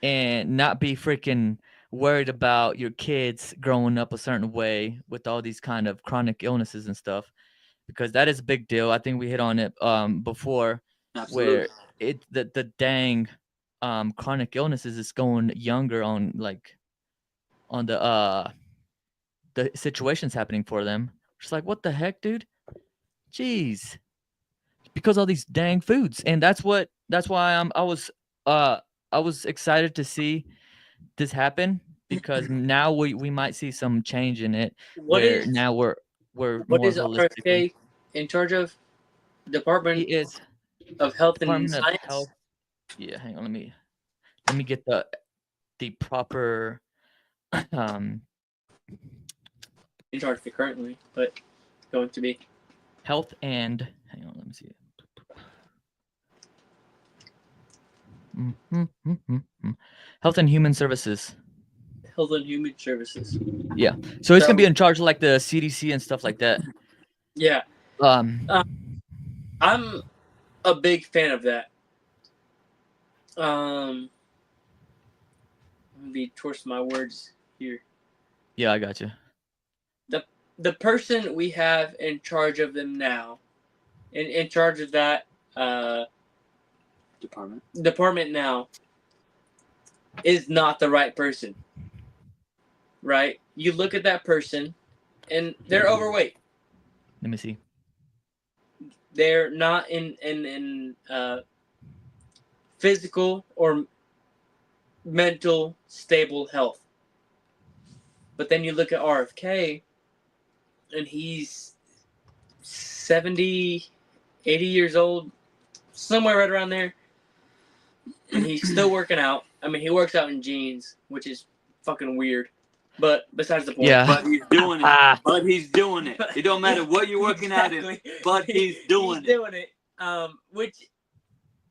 Speaker 3: and not be freaking worried about your kids growing up a certain way with all these kind of chronic illnesses and stuff, because that is a big deal. I think we hit on it before.
Speaker 1: Absolutely.
Speaker 3: Where the dang chronic illnesses is going younger on the situations happening for them. Just like, what the heck, dude? Jeez. Because all these dang foods. And that's why I was excited to see this happen, because now we might see some change in it.
Speaker 2: What is
Speaker 3: we're
Speaker 2: what
Speaker 3: more
Speaker 2: is
Speaker 3: holistically.
Speaker 2: RFK in charge of?
Speaker 3: He
Speaker 2: Department
Speaker 3: is
Speaker 2: of Health and
Speaker 3: Department of
Speaker 2: Science?
Speaker 3: Health. Yeah, hang on, let me get the proper
Speaker 2: In charge of it currently, but going to be.
Speaker 3: health and hang on, let me see. Health and Human Services.
Speaker 2: Health and Human Services.
Speaker 3: Yeah. So it's gonna be in charge of like the CDC and stuff like that.
Speaker 2: Yeah. I'm a big fan of that. Let me torse my words here.
Speaker 3: Yeah, I got you.
Speaker 2: the person we have in charge of them now, in charge of that department now, is not the right person. Right? You look at that person, and they're overweight.
Speaker 3: Let me see.
Speaker 2: They're not in physical or mental stable health. But then you look at RFK, and he's 70, 80 years old, somewhere right around there. And he's still working out. I mean, he works out in jeans, which is fucking weird. But besides the point.
Speaker 3: Yeah.
Speaker 1: But he's doing it. But he's doing it. It don't matter what you're working out in, but he's doing it.
Speaker 2: He's doing it. Which,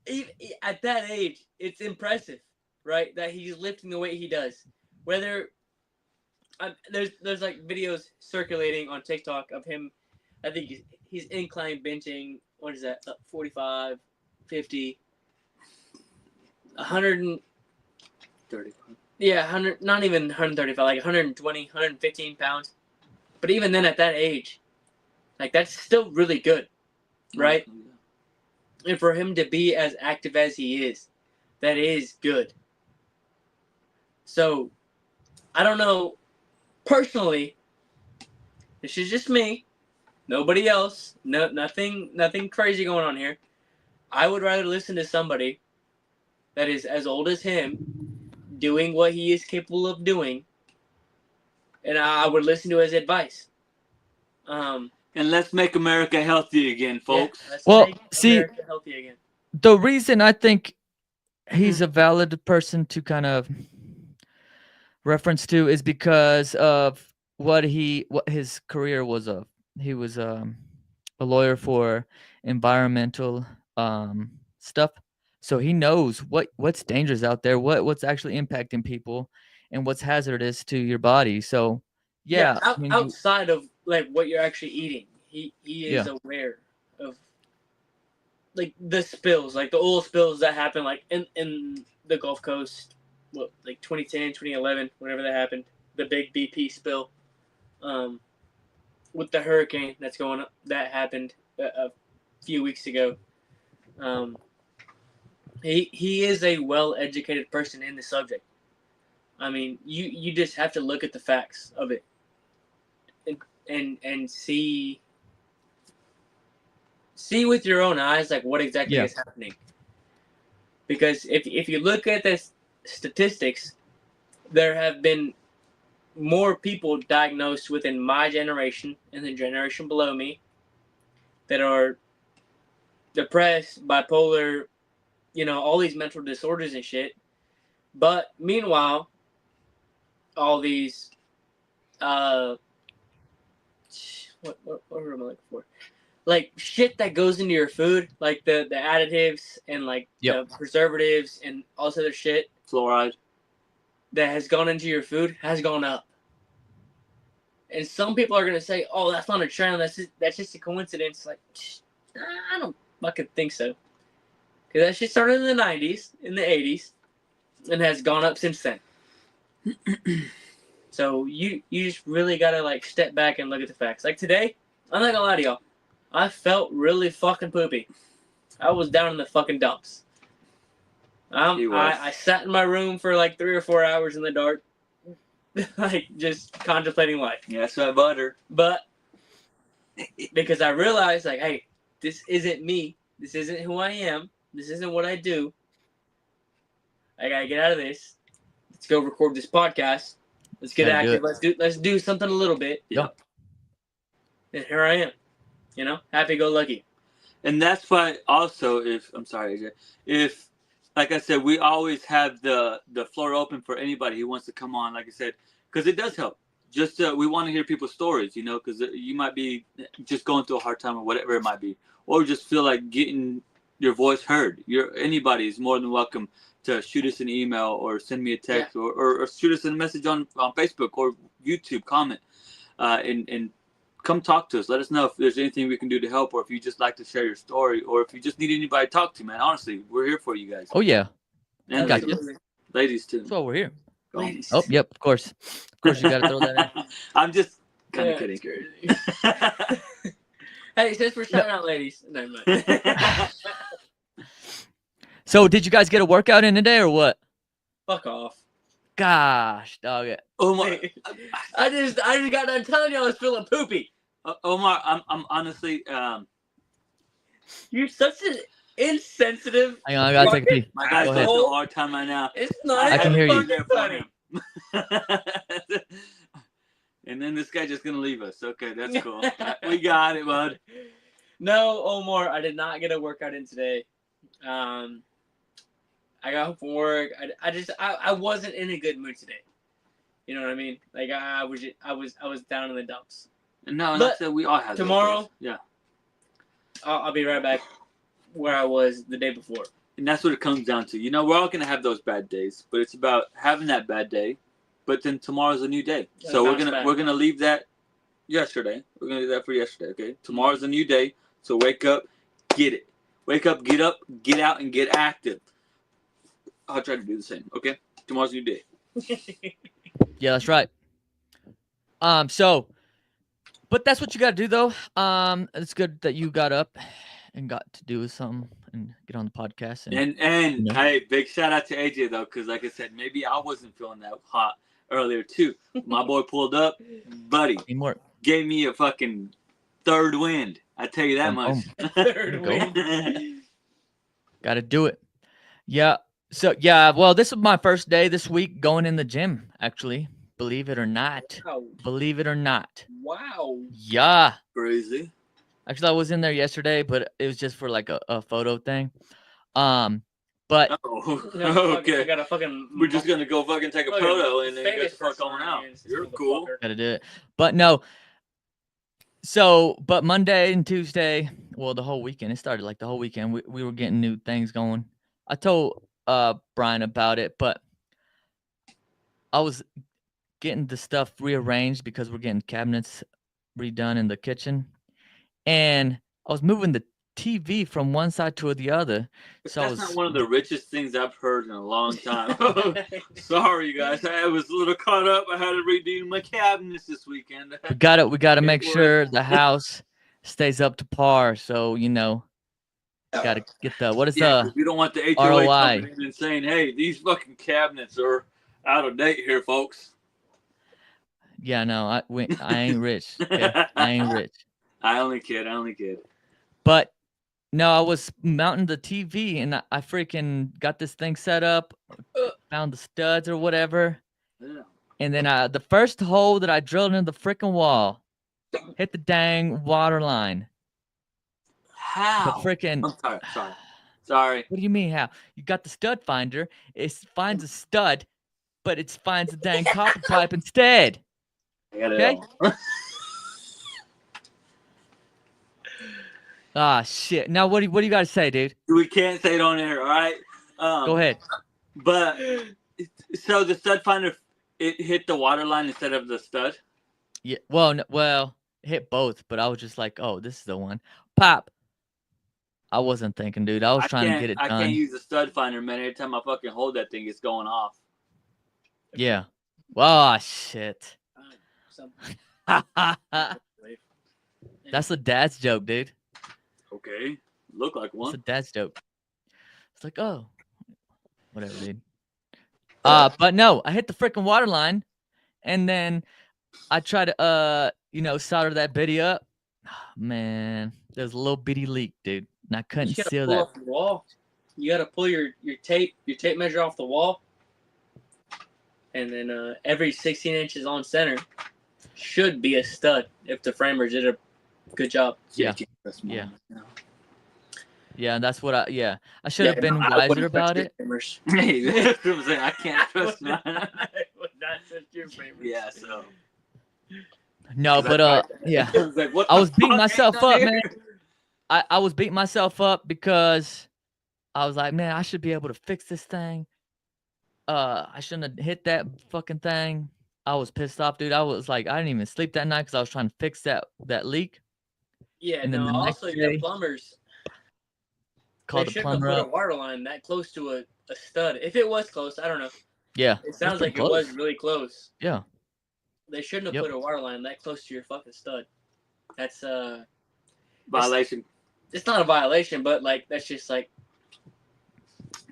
Speaker 2: even at that age, it's impressive, right? That he's lifting the weight he does. Whether there's like videos circulating on TikTok of him. I think he's incline benching. What is that? 45, 50, 130. Yeah, 100. Not even 135. Like 120, 115 pounds. But even then, at that age, like that's still really good, right? And for him to be as active as he is, that is good. So, I don't know. Personally, this is just me. Nobody else. No, nothing crazy going on here. I would rather listen to somebody that is as old as him, doing what he is capable of doing, and I would listen to his advice.
Speaker 1: And let's make America healthy again, folks.
Speaker 2: Yeah, let's
Speaker 3: Well,
Speaker 2: make
Speaker 3: see,
Speaker 2: America healthy again.
Speaker 3: the reason I think he's a valid person to kind of reference to is because of what his career was of. He was a lawyer for environmental stuff, so he knows what's dangerous out there, what's actually impacting people, and what's hazardous to your body. So yeah, I mean,
Speaker 2: outside of like what you're actually eating, he is aware of like the spills, like the oil spills that happen like in the Gulf Coast, what, like 2010, 2011, whenever that happened, the big BP spill, with the hurricane that happened a few weeks ago. He is a well-educated person in the subject. I mean, you just have to look at the facts of it and see with your own eyes like what exactly is happening. Because if you look at the statistics, there have been more people diagnosed within my generation and the generation below me that are depressed, bipolar, all these mental disorders and shit. But meanwhile, all these what am I looking for? Like shit that goes into your food, like the additives and like the preservatives and all this other shit.
Speaker 1: Fluoride. That
Speaker 2: has gone into your food has gone up. And some people are gonna say, "Oh, that's not a trend. That's just a coincidence." Like, I don't fucking think so. Because that shit started in the 90s, in the 80s, and has gone up since then. So you just really gotta like step back and look at the facts. Like today, I'm not gonna lie to y'all, I felt really fucking poopy. I was down in the fucking dumps. I sat in my room for like 3 or 4 hours in the dark, like just contemplating life.
Speaker 1: Yeah, that's my butter.
Speaker 2: But because I realized, like, hey, this isn't me. This isn't who I am. This isn't what I do. I gotta get out of this. Let's go record this podcast. Let's get active. Let's do something a little bit.
Speaker 1: Yeah.
Speaker 2: And here I am. Happy go lucky.
Speaker 1: And that's why also if like I said, we always have the floor open for anybody who wants to come on, like I said, because it does help. Just we want to hear people's stories, because you might be just going through a hard time or whatever it might be, or just feel like getting your voice heard. Anybody is more than welcome to shoot us an email or send me a text or shoot us a message on Facebook or YouTube, comment, and come talk to us. Let us know if there's anything we can do to help, or if you just like to share your story, or if you just need anybody to talk to, man. Honestly, we're here for you guys.
Speaker 3: Oh, yeah.
Speaker 1: And
Speaker 3: got you.
Speaker 1: Ladies, too.
Speaker 3: That's why we're here.
Speaker 2: Ladies.
Speaker 3: Oh, yep, of course. Of course, you got to throw that in.
Speaker 1: I'm just Kind
Speaker 2: Yeah,
Speaker 1: of kidding.
Speaker 2: it's crazy. Hey, since we're shouting out ladies, never mind.
Speaker 3: So did you guys get a workout in today or what?
Speaker 2: Fuck off.
Speaker 3: Gosh, dog.
Speaker 1: Omar,
Speaker 2: I just got done telling you I was feeling poopy.
Speaker 1: Omar, I'm honestly,
Speaker 2: You're such an insensitive.
Speaker 3: Hang on, I gotta take a pee.
Speaker 1: my guy's
Speaker 3: Go
Speaker 1: having
Speaker 3: ahead.
Speaker 1: a hard time right now.
Speaker 2: It's not.
Speaker 3: I can
Speaker 2: it's
Speaker 3: hear you.
Speaker 2: fucking funny.
Speaker 1: And then this guy just gonna leave us. Okay, that's cool. We got it, bud.
Speaker 2: No, Omar, I did not get a workout in today. I got home from work. I wasn't in a good mood today. You know what I mean? Like I was down in the dumps.
Speaker 1: No,
Speaker 2: But
Speaker 1: that's it. We all have those
Speaker 2: tomorrow-
Speaker 1: days. Yeah,
Speaker 2: I'll be right back where I was the day before.
Speaker 1: and that's what it comes down to. You know, we're all gonna have those bad days, but it's about having that bad day. But then tomorrow's a new day,
Speaker 2: Yeah,
Speaker 1: so
Speaker 2: bounce back.
Speaker 1: we're gonna leave that yesterday. We're gonna do that for yesterday. Okay, tomorrow's a new day, so wake up, get it. Wake up, get up, get out, and get active. I'll try to do the same. Okay, tomorrow's a new day.
Speaker 3: Yeah, that's right. So, but that's what you gotta do though. It's good that you got up and got to do something and get on the podcast.
Speaker 1: And
Speaker 3: Yeah.
Speaker 1: hey, big shout out to AJ though, because like I said, maybe I wasn't feeling that hot earlier too. My boy pulled up, buddy,
Speaker 3: Teamwork.
Speaker 1: gave me a fucking third wind. I tell you that much.
Speaker 2: Third
Speaker 3: Go.
Speaker 2: win.
Speaker 3: Gotta do it. Yeah. So yeah, well, this was my first day this week going in the gym, actually. Believe it or not.
Speaker 2: Wow.
Speaker 3: Believe it or not.
Speaker 2: Wow.
Speaker 3: Yeah.
Speaker 1: Crazy.
Speaker 3: Actually, I was in there yesterday, but it was just for like a photo thing. But
Speaker 1: Oh,
Speaker 2: I got
Speaker 1: okay.
Speaker 2: a fucking.
Speaker 1: We're just gonna go fucking take a
Speaker 2: Fucking
Speaker 1: photo and then
Speaker 2: famous
Speaker 1: get the fuck
Speaker 2: person
Speaker 1: going
Speaker 2: on
Speaker 1: out.
Speaker 2: your hands,
Speaker 1: You're
Speaker 2: motherfucker.
Speaker 1: cool.
Speaker 3: gotta do it. But no. So, but Monday and Tuesday, well, the whole weekend, it started like the whole weekend. We were getting new things going. I told Brian about it, but I was getting the stuff rearranged because we're getting cabinets redone in the kitchen. And I was moving the TV from one side to the other.
Speaker 1: But
Speaker 3: So I
Speaker 1: that's
Speaker 3: was
Speaker 1: not one of the richest things I've heard in a long time. Sorry, you guys. I was a little caught up. I had to redo my cabinets this weekend.
Speaker 3: we gotta
Speaker 1: It
Speaker 3: make
Speaker 1: was-
Speaker 3: sure the house stays up to par. So, you know, gotta get the what is
Speaker 1: Yeah, 'cause we don't want the HOA
Speaker 3: ROI.
Speaker 1: coming in and saying, "Hey, these fucking cabinets are out of date here, folks."
Speaker 3: yeah, no, I ain't rich. Okay? I ain't rich.
Speaker 1: I only kid.
Speaker 3: But no, I was mounting the TV and I freaking got this thing set up, found the studs or whatever.
Speaker 1: Yeah.
Speaker 3: And then the first hole that I drilled into the freaking wall hit the dang water line. The
Speaker 1: How?
Speaker 3: freaking
Speaker 1: I'm sorry.
Speaker 3: what do you mean how? You got the stud finder, it finds a stud, but it finds the dang copper pipe instead.
Speaker 1: I got it
Speaker 3: Okay.
Speaker 1: all.
Speaker 3: Ah shit. Now what do you gotta say, dude?
Speaker 1: We can't say it on air, all right?
Speaker 3: Go ahead.
Speaker 1: But so the stud finder, it hit the water line instead of the stud.
Speaker 3: Yeah. Well, it hit both, but I was just like, oh, this is the one. Pop. I wasn't thinking, dude. I was trying to get it
Speaker 1: I
Speaker 3: done.
Speaker 1: can't use the stud finder, man. Every time I fucking hold that thing, it's going off.
Speaker 3: Yeah. Oh shit.
Speaker 2: Some-
Speaker 3: That's a dad's joke, dude.
Speaker 1: Okay, look like
Speaker 3: It's
Speaker 1: one.
Speaker 3: a dad's joke. It's like, oh, whatever, dude. But no, I hit the freaking water line, and then I tried to solder that bitty up. Man, there's a little bitty leak, dude, and I
Speaker 2: You
Speaker 3: couldn't
Speaker 2: gotta
Speaker 3: seal
Speaker 2: pull
Speaker 3: that.
Speaker 2: off the wall. You gotta pull your tape measure off the wall, and then every 16 inches on center should be a stud if the framer did a good job.
Speaker 3: Yeah.
Speaker 1: you can't trust mine,
Speaker 3: Yeah.
Speaker 1: you know.
Speaker 3: Yeah, that's what I should have been
Speaker 2: no, I
Speaker 3: wiser
Speaker 2: wouldn't
Speaker 3: about
Speaker 2: trust
Speaker 3: it.
Speaker 2: your framers.
Speaker 1: Hey, that's what I'm saying. I can't trust mine.
Speaker 2: I would not trust your framers.
Speaker 1: Yeah, so.
Speaker 3: No,
Speaker 1: 'Cause
Speaker 3: but
Speaker 1: I tried that.
Speaker 3: yeah.
Speaker 1: I was like, what
Speaker 3: I
Speaker 1: the
Speaker 3: was beating
Speaker 1: fuck?
Speaker 3: myself
Speaker 1: Ain't none
Speaker 3: up,
Speaker 1: here.
Speaker 3: man. I was beating myself up because I was like, man, I should be able to fix this thing. I shouldn't have hit that fucking thing. I was pissed off, dude. I was like, I didn't even sleep that night because I was trying to fix that leak.
Speaker 2: Yeah,
Speaker 3: And then
Speaker 2: no.
Speaker 3: the next
Speaker 2: Also,
Speaker 3: day-
Speaker 2: the plumbers
Speaker 3: Called
Speaker 2: they
Speaker 3: the
Speaker 2: shouldn't have
Speaker 3: plumber
Speaker 2: put a
Speaker 3: up.
Speaker 2: water line that close to a stud. If it was close, I don't know.
Speaker 3: Yeah,
Speaker 2: It sounds
Speaker 3: pretty
Speaker 2: like it was
Speaker 3: close.
Speaker 2: really close.
Speaker 3: Yeah.
Speaker 2: They shouldn't have
Speaker 3: Yep.
Speaker 2: put a water line that close to your fucking stud. That's
Speaker 1: Violation.
Speaker 2: it's not a violation, but like that's just like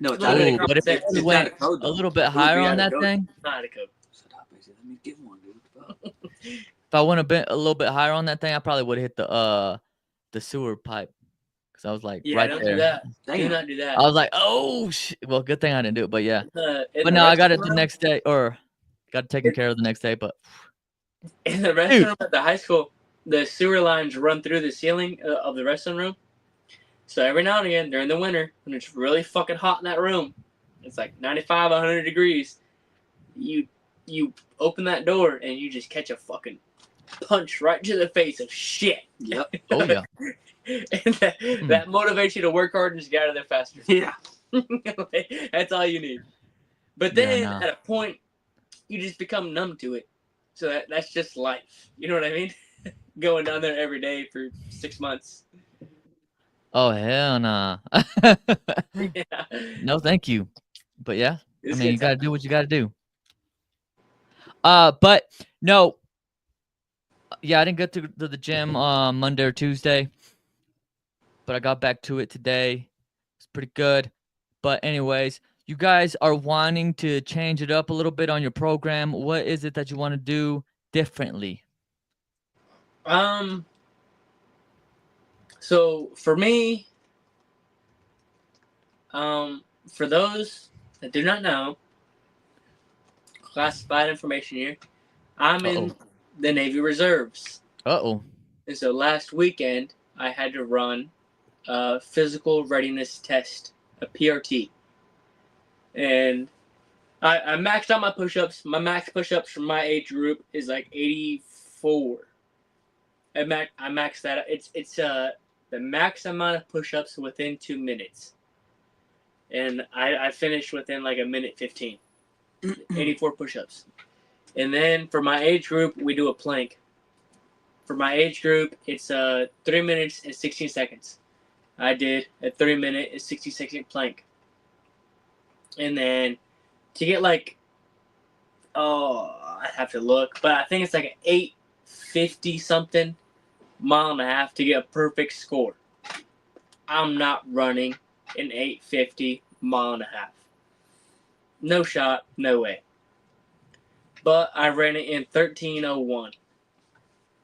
Speaker 1: No, it's
Speaker 2: Ooh,
Speaker 1: out
Speaker 3: Ooh,
Speaker 1: of
Speaker 3: but if
Speaker 2: It's
Speaker 3: you
Speaker 1: out
Speaker 3: went
Speaker 1: of code,
Speaker 3: a
Speaker 1: though.
Speaker 3: little bit
Speaker 1: It would
Speaker 3: higher
Speaker 1: be
Speaker 3: on
Speaker 1: out of
Speaker 3: that
Speaker 1: code.
Speaker 3: thing,
Speaker 2: not a code.
Speaker 1: Stop, Izzy. Let me get one, dude.
Speaker 3: if I went a little bit higher on that thing, I probably would have hit the sewer pipe because I was like
Speaker 2: Yeah,
Speaker 3: right
Speaker 2: don't
Speaker 3: there.
Speaker 2: do that. Do
Speaker 1: Damn.
Speaker 2: not do that.
Speaker 3: I was like, oh shit. Well, good thing I didn't do it, but yeah.
Speaker 2: In
Speaker 3: But
Speaker 2: the
Speaker 3: no, I got it
Speaker 2: restroom
Speaker 3: the
Speaker 2: room-
Speaker 3: next day, or got it taken care of the next day. But
Speaker 2: in the restroom at the high school, the sewer lines run through the ceiling of the restroom room. So every now and again during the winter, when it's really fucking hot in that room, it's like 95, 100 degrees. You open that door and you just catch a fucking punch right to the face of shit.
Speaker 1: Yep.
Speaker 3: oh yeah,
Speaker 2: And that motivates you to work hard and just get out of there faster.
Speaker 1: Yeah.
Speaker 2: That's all you need. But
Speaker 3: Yeah,
Speaker 2: then
Speaker 3: no.
Speaker 2: at a point, you just become numb to it. So that's just life. You know what I mean? Going down there every day for 6 months.
Speaker 3: oh hell nah.
Speaker 2: Yeah.
Speaker 3: No, thank you. But yeah,
Speaker 2: It's
Speaker 3: I mean, you
Speaker 2: good
Speaker 3: gotta
Speaker 2: time.
Speaker 3: do what you gotta do. But no, yeah, I didn't get to the gym Monday or Tuesday, but I got back to it today. It's pretty good. But anyways, you guys are wanting to change it up a little bit on your program. What is it that you want to do differently?
Speaker 2: So for me, for those that do not know, classified information here, I'm in the Navy Reserves.
Speaker 3: Uh-oh.
Speaker 2: And so last weekend, I had to run a physical readiness test, a PRT. And I maxed out my push-ups. My max push-ups for my age group is like 84. I maxed that out. It's the max amount of push-ups within 2 minutes. And I finished within like a minute 15. 84 push-ups. And then for my age group, we do a plank. For my age group, it's 3 minutes and 16 seconds. I did a 3-minute and 60-second plank. And then to get like, I have to look, but I think it's like an 850 something mile and a half to get a perfect score. I'm not running an 850 mile and a half. No shot, no way. But I ran it in 13:01.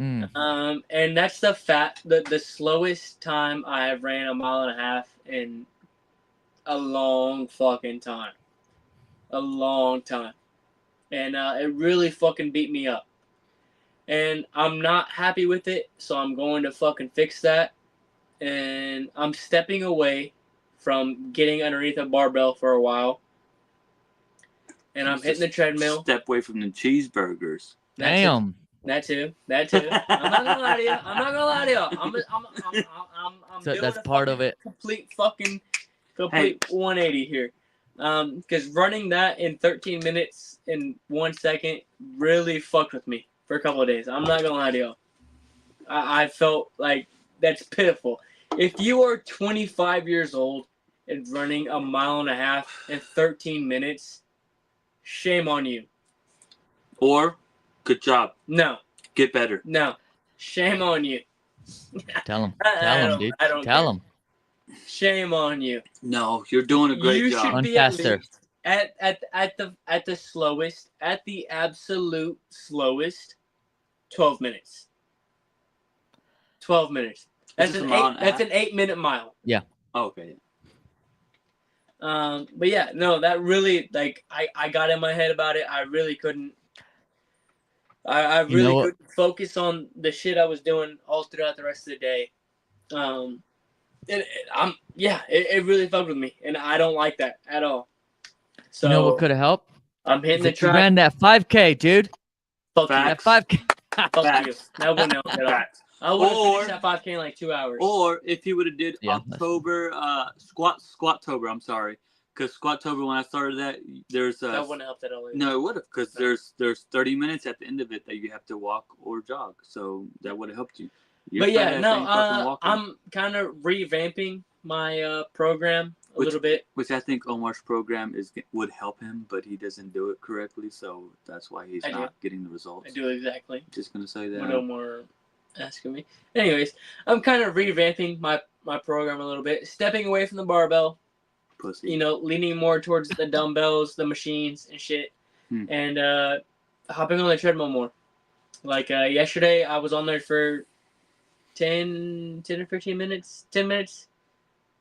Speaker 2: And that's the slowest time I have ran a mile and a half in a long fucking time. A long time. And it really fucking beat me up. And I'm not happy with it, so I'm going to fucking fix that. And I'm stepping away from getting underneath a barbell for a while. And I'm hitting the treadmill.
Speaker 1: Step away from the cheeseburgers.
Speaker 3: Damn.
Speaker 2: That too. I'm not gonna lie to you. I'm
Speaker 3: So
Speaker 2: doing
Speaker 3: that's
Speaker 2: a
Speaker 3: part of
Speaker 2: fucking
Speaker 3: it.
Speaker 2: Complete 180 here. Because running that in 13 minutes and 1 second really fucked with me for a couple of days. I'm not gonna lie to you. I felt like that's pitiful. If you are 25 years old and running a mile and a half in 13 minutes, shame on you.
Speaker 1: Or, good job.
Speaker 2: No.
Speaker 1: Get better.
Speaker 2: No. Shame on you.
Speaker 3: Tell him.
Speaker 2: I
Speaker 3: Tell him,
Speaker 2: don't-
Speaker 3: dude.
Speaker 2: I don't
Speaker 3: Tell
Speaker 2: care.
Speaker 3: him.
Speaker 2: Shame on you.
Speaker 1: No, you're doing a great
Speaker 2: You
Speaker 1: job.
Speaker 2: should
Speaker 3: Run
Speaker 2: be at
Speaker 3: faster.
Speaker 2: least at the slowest, at the absolute slowest, 12 minutes. 12 minutes. That's
Speaker 1: Is this
Speaker 2: an
Speaker 1: a mile and a half?
Speaker 2: 8-minute mile.
Speaker 1: Oh, okay.
Speaker 2: But yeah, no, that really like I got in my head about it. I really couldn't. I
Speaker 3: You know
Speaker 2: really
Speaker 3: what?
Speaker 2: couldn't focus on the shit I was doing all throughout the rest of the day. It really fucked with me, and I don't like that at all. So
Speaker 3: You know what could have helped?
Speaker 2: I'm hitting
Speaker 3: Is
Speaker 2: the
Speaker 3: if you
Speaker 2: track.
Speaker 3: ran that 5K, dude.
Speaker 2: Fuck
Speaker 1: Facts.
Speaker 3: That 5K.
Speaker 2: you. Fuck you.
Speaker 1: Facts.
Speaker 2: That wouldn't help at all.
Speaker 1: Facts.
Speaker 2: I would have
Speaker 1: Or-
Speaker 2: finished that 5K in like 2 hours.
Speaker 1: Or if you would have did
Speaker 3: Yeah, that's-
Speaker 1: October, Squattober, I'm sorry. Because Squattober, when I started that, there's
Speaker 2: that wouldn't help at all. Either.
Speaker 1: no, it would have, because
Speaker 2: No.
Speaker 1: there's 30 minutes at the end of it that you have to walk or jog, so that would have helped you.
Speaker 2: But yeah,
Speaker 1: fat ass
Speaker 2: no,
Speaker 1: ain't fucking walking.
Speaker 2: I'm kind of revamping my program a little bit.
Speaker 1: Which I think Omar's program would help him, but he doesn't do it correctly, so that's why he's not getting the results.
Speaker 2: I do exactly.
Speaker 1: Just gonna say that.
Speaker 2: What Omar asking me. Anyways, I'm kind of revamping my program a little bit, stepping away from the barbell.
Speaker 1: Pussy.
Speaker 2: You know, leaning more towards the dumbbells, the machines, and shit, and hopping on the treadmill more. Like yesterday, I was on there for 10 or 15 minutes. 10 minutes.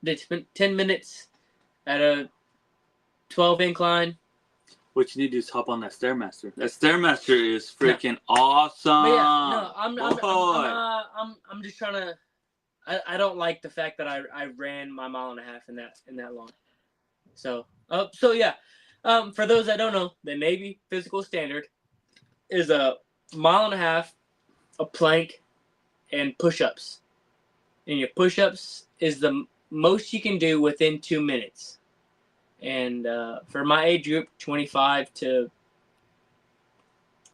Speaker 2: Did 10 minutes at a 12 incline.
Speaker 1: What you need to do is hop on that Stairmaster. That Stairmaster is freaking awesome.
Speaker 2: But yeah, no, I'm just trying to. I don't like the fact that I ran my mile and a half in that long. So yeah. For those that don't know, the Navy physical standard is a mile and a half, a plank, and push-ups. And your push-ups is the most you can do within 2 minutes. And for my age group, 25 to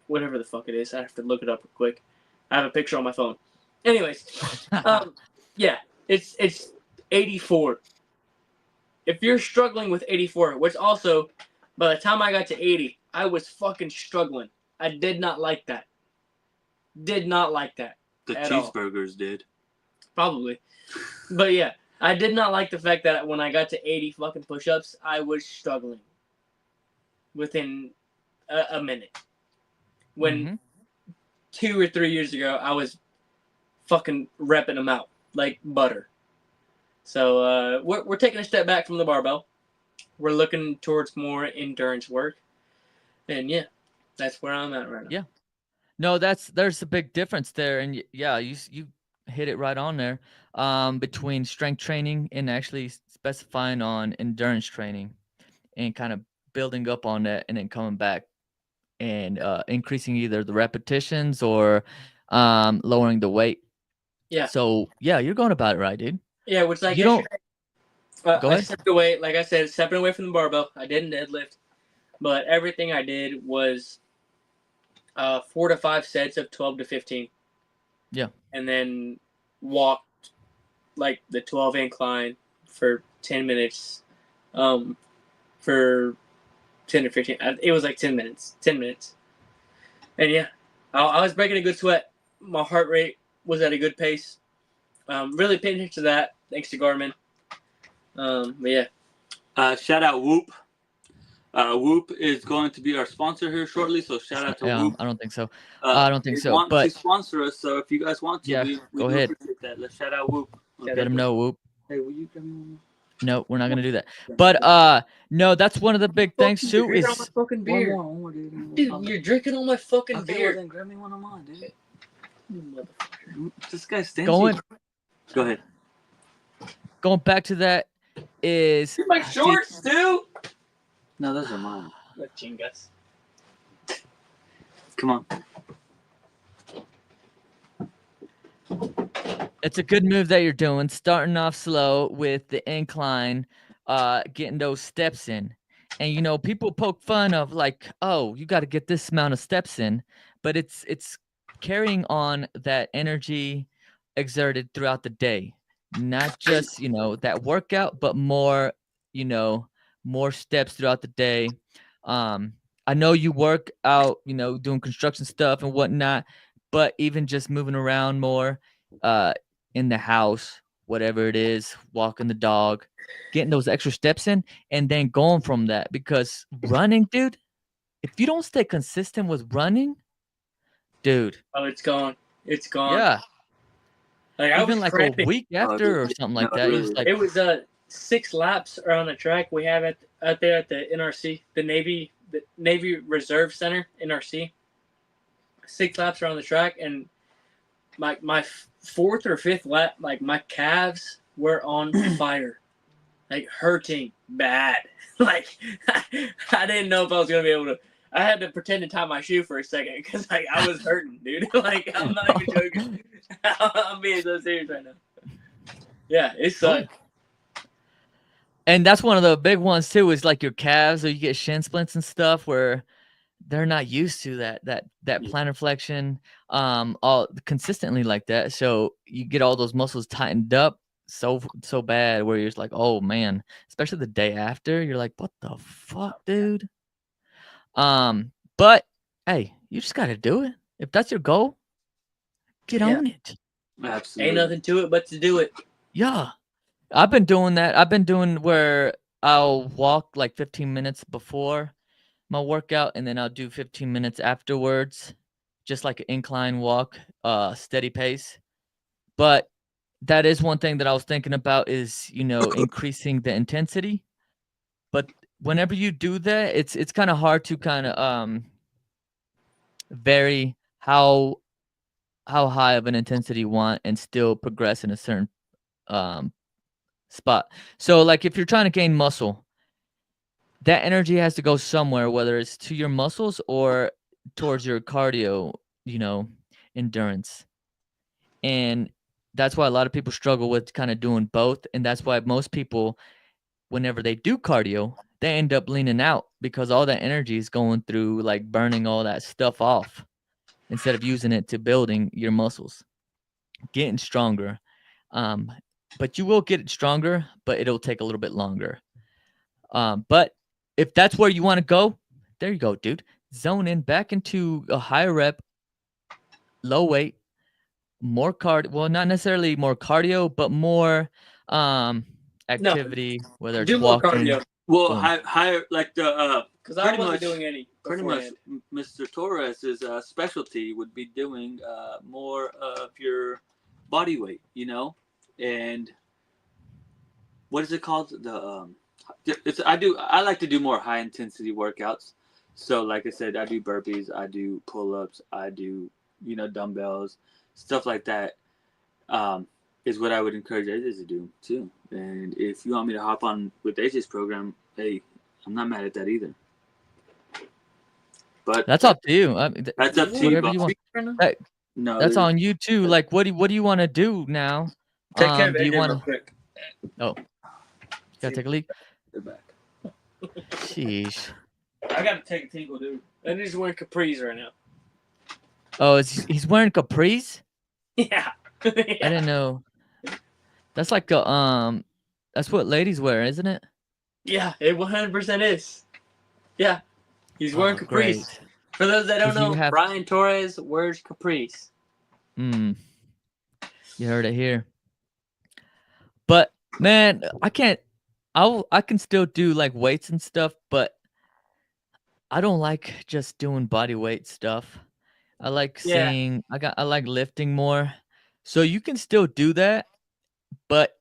Speaker 2: whatever the fuck it is, I have to look it up real quick. I have a picture on my phone. Anyways, yeah, it's 84. If you're struggling with 84, which also, by the time I got to 80, I was fucking struggling. I did not like that. Did not like that.
Speaker 1: The
Speaker 2: at
Speaker 1: cheeseburgers
Speaker 2: all.
Speaker 1: did.
Speaker 2: Probably. But yeah, I did not like the fact that when I got to 80 fucking push-ups, I was struggling within a minute. When 2 or 3 years ago, I was fucking repping them out like butter. So we're taking a step back from the barbell. We're looking towards more endurance work. And yeah, that's where I'm at right now.
Speaker 3: Yeah. No, there's a big difference there. And yeah, you hit it right on there, between strength training and actually specifying on endurance training and kind of building up on that and then coming back and increasing either the repetitions or lowering the weight.
Speaker 2: Yeah.
Speaker 3: So yeah, you're going about it right, dude.
Speaker 2: Yeah, which like
Speaker 3: you don't go
Speaker 2: I
Speaker 3: ahead.
Speaker 2: stepped away, like I said, stepping away from the barbell. I didn't deadlift, but everything I did was 4 to 5 sets of 12 to 15.
Speaker 3: Yeah. And
Speaker 2: then walked like the 12 incline for 10 minutes. For 10 or 15. It was like 10 minutes. 10 minutes. And yeah, I was breaking a good sweat. My heart rate was at a good pace. Really paying attention to that. Thanks to Garmin. But yeah.
Speaker 1: Shout out Whoop. Whoop is going to be our sponsor here shortly, so shout out to Whoop.
Speaker 3: I don't think so. I don't think so.
Speaker 1: Want
Speaker 3: but
Speaker 1: to sponsor us, so if you guys want to,
Speaker 3: yeah,
Speaker 1: we
Speaker 3: go ahead.
Speaker 1: Appreciate that. Let's shout out Whoop.
Speaker 3: Okay. Let him know, Whoop.
Speaker 1: Hey, will you give me one more?
Speaker 3: No, we're not gonna do that. But no, that's one of the big things too. Is
Speaker 2: on my fucking beer.
Speaker 1: One more, dude.
Speaker 2: Dude, you're drinking on my fucking beer.
Speaker 1: Well, then grab me one of mine, dude.
Speaker 2: Motherfucker.
Speaker 1: This guy's stingy.
Speaker 3: Go
Speaker 1: ahead.
Speaker 3: Going back to that is
Speaker 2: My shorts, dude.
Speaker 1: No, those are mine.
Speaker 2: The chingas.
Speaker 1: Come on.
Speaker 3: It's a good move that you're doing, starting off slow with the incline, getting those steps in. And you know, people poke fun of like, oh, you got to get this amount of steps in, but it's carrying on that energy exerted throughout the day, not just, you know, that workout, but more, you know, more steps throughout the day. I know you work out, you know, doing construction stuff and whatnot, but even just moving around more, in the house, whatever it is, walking the dog, getting those extra steps in, and then going from that. Because running, dude, if you don't stay consistent with running, dude.
Speaker 2: Oh, it's gone. It's gone.
Speaker 3: Yeah.
Speaker 2: Like, I
Speaker 3: even
Speaker 2: was
Speaker 3: like
Speaker 2: cramping.
Speaker 3: a week after or something like that. It was like,
Speaker 2: It was 6 laps around the track we have out there at the NRC, the Navy Reserve Center, NRC. 6 laps around the track, and my 4th or 5th lap, like my calves were on fire, like hurting bad. Like I didn't know if I was gonna be able to. I had to pretend to tie my shoe for a second because like I was hurting, dude. Like I'm not even joking. I'm being so serious right now. Yeah, it sucked.
Speaker 3: And that's one of the big ones too, is like your calves, or you get shin splints and stuff where they're not used to that plantar flexion all consistently like that. So you get all those muscles tightened up so bad where you're just like, oh man, especially the day after, you're like, what the fuck, dude? But hey, you just gotta do it. If that's your goal, get
Speaker 2: Yeah.
Speaker 3: on it.
Speaker 1: Absolutely.
Speaker 2: Ain't nothing to it but to do it.
Speaker 3: Yeah. I've been doing that. I've been doing where I'll walk like 15 minutes before my workout and then I'll do 15 minutes afterwards. Just like an incline walk, steady pace. But that is one thing that I was thinking about is, increasing the intensity. But whenever you do that, it's kind of hard to kind of vary how high of an intensity you want and still progress in a certain spot. So like if you're trying to gain muscle, that energy has to go somewhere, whether it's to your muscles or towards your cardio, endurance. And that's why a lot of people struggle with kind of doing both. And that's why most people, whenever they do cardio, they end up leaning out because all that energy is going through like burning all that stuff off instead of using it to building your muscles, getting stronger. But you will get it stronger, but it'll take a little bit longer. But if that's where you want to go, there you go, dude. Zone in back into a higher rep, low weight, more cardio. Well, not necessarily more cardio, but more activity, whether it's
Speaker 2: Do more
Speaker 3: walking.
Speaker 2: cardio.
Speaker 1: Well,
Speaker 3: Boom.
Speaker 1: higher like the
Speaker 2: Because I
Speaker 1: Pretty
Speaker 2: wasn't
Speaker 1: much-
Speaker 2: doing any.
Speaker 1: pretty much
Speaker 2: beforehand.
Speaker 1: Mr. Torres's specialty would be doing more of your body weight, and what is it called? I like to do more high intensity workouts. So like I said, I do burpees, I do pull-ups, I do dumbbells, stuff like that. Is what I would encourage AJ to do too. And if you want me to hop on with AJ's program, hey, I'm not mad at that either. But
Speaker 3: That's up to you.
Speaker 1: that's up to you.
Speaker 3: whatever you
Speaker 1: boss.
Speaker 3: want.
Speaker 1: No,
Speaker 3: That's
Speaker 1: there's-
Speaker 3: on you too. Like, what do you want to do now?
Speaker 2: Take care of
Speaker 3: do you
Speaker 2: AJ
Speaker 3: want
Speaker 2: real
Speaker 3: to?
Speaker 2: quick.
Speaker 3: Gotta take a leak.
Speaker 1: they're back.
Speaker 3: Sheesh.
Speaker 2: I gotta take a tinkle, dude. And he's wearing capris right now.
Speaker 3: Oh, he's wearing capris?
Speaker 2: Yeah.
Speaker 3: I didn't know. That's like that's what ladies wear, isn't it?
Speaker 2: Yeah, it 100% is. Yeah. He's wearing capris.
Speaker 3: Great.
Speaker 2: For those that don't
Speaker 3: Did you
Speaker 2: know,
Speaker 3: have-
Speaker 2: Brian Torres wears capris.
Speaker 3: You heard it here. But man, I can still do like weights and stuff, but I don't like just doing body weight stuff. I like
Speaker 2: Yeah.
Speaker 3: seeing I like lifting more. So you can still do that, but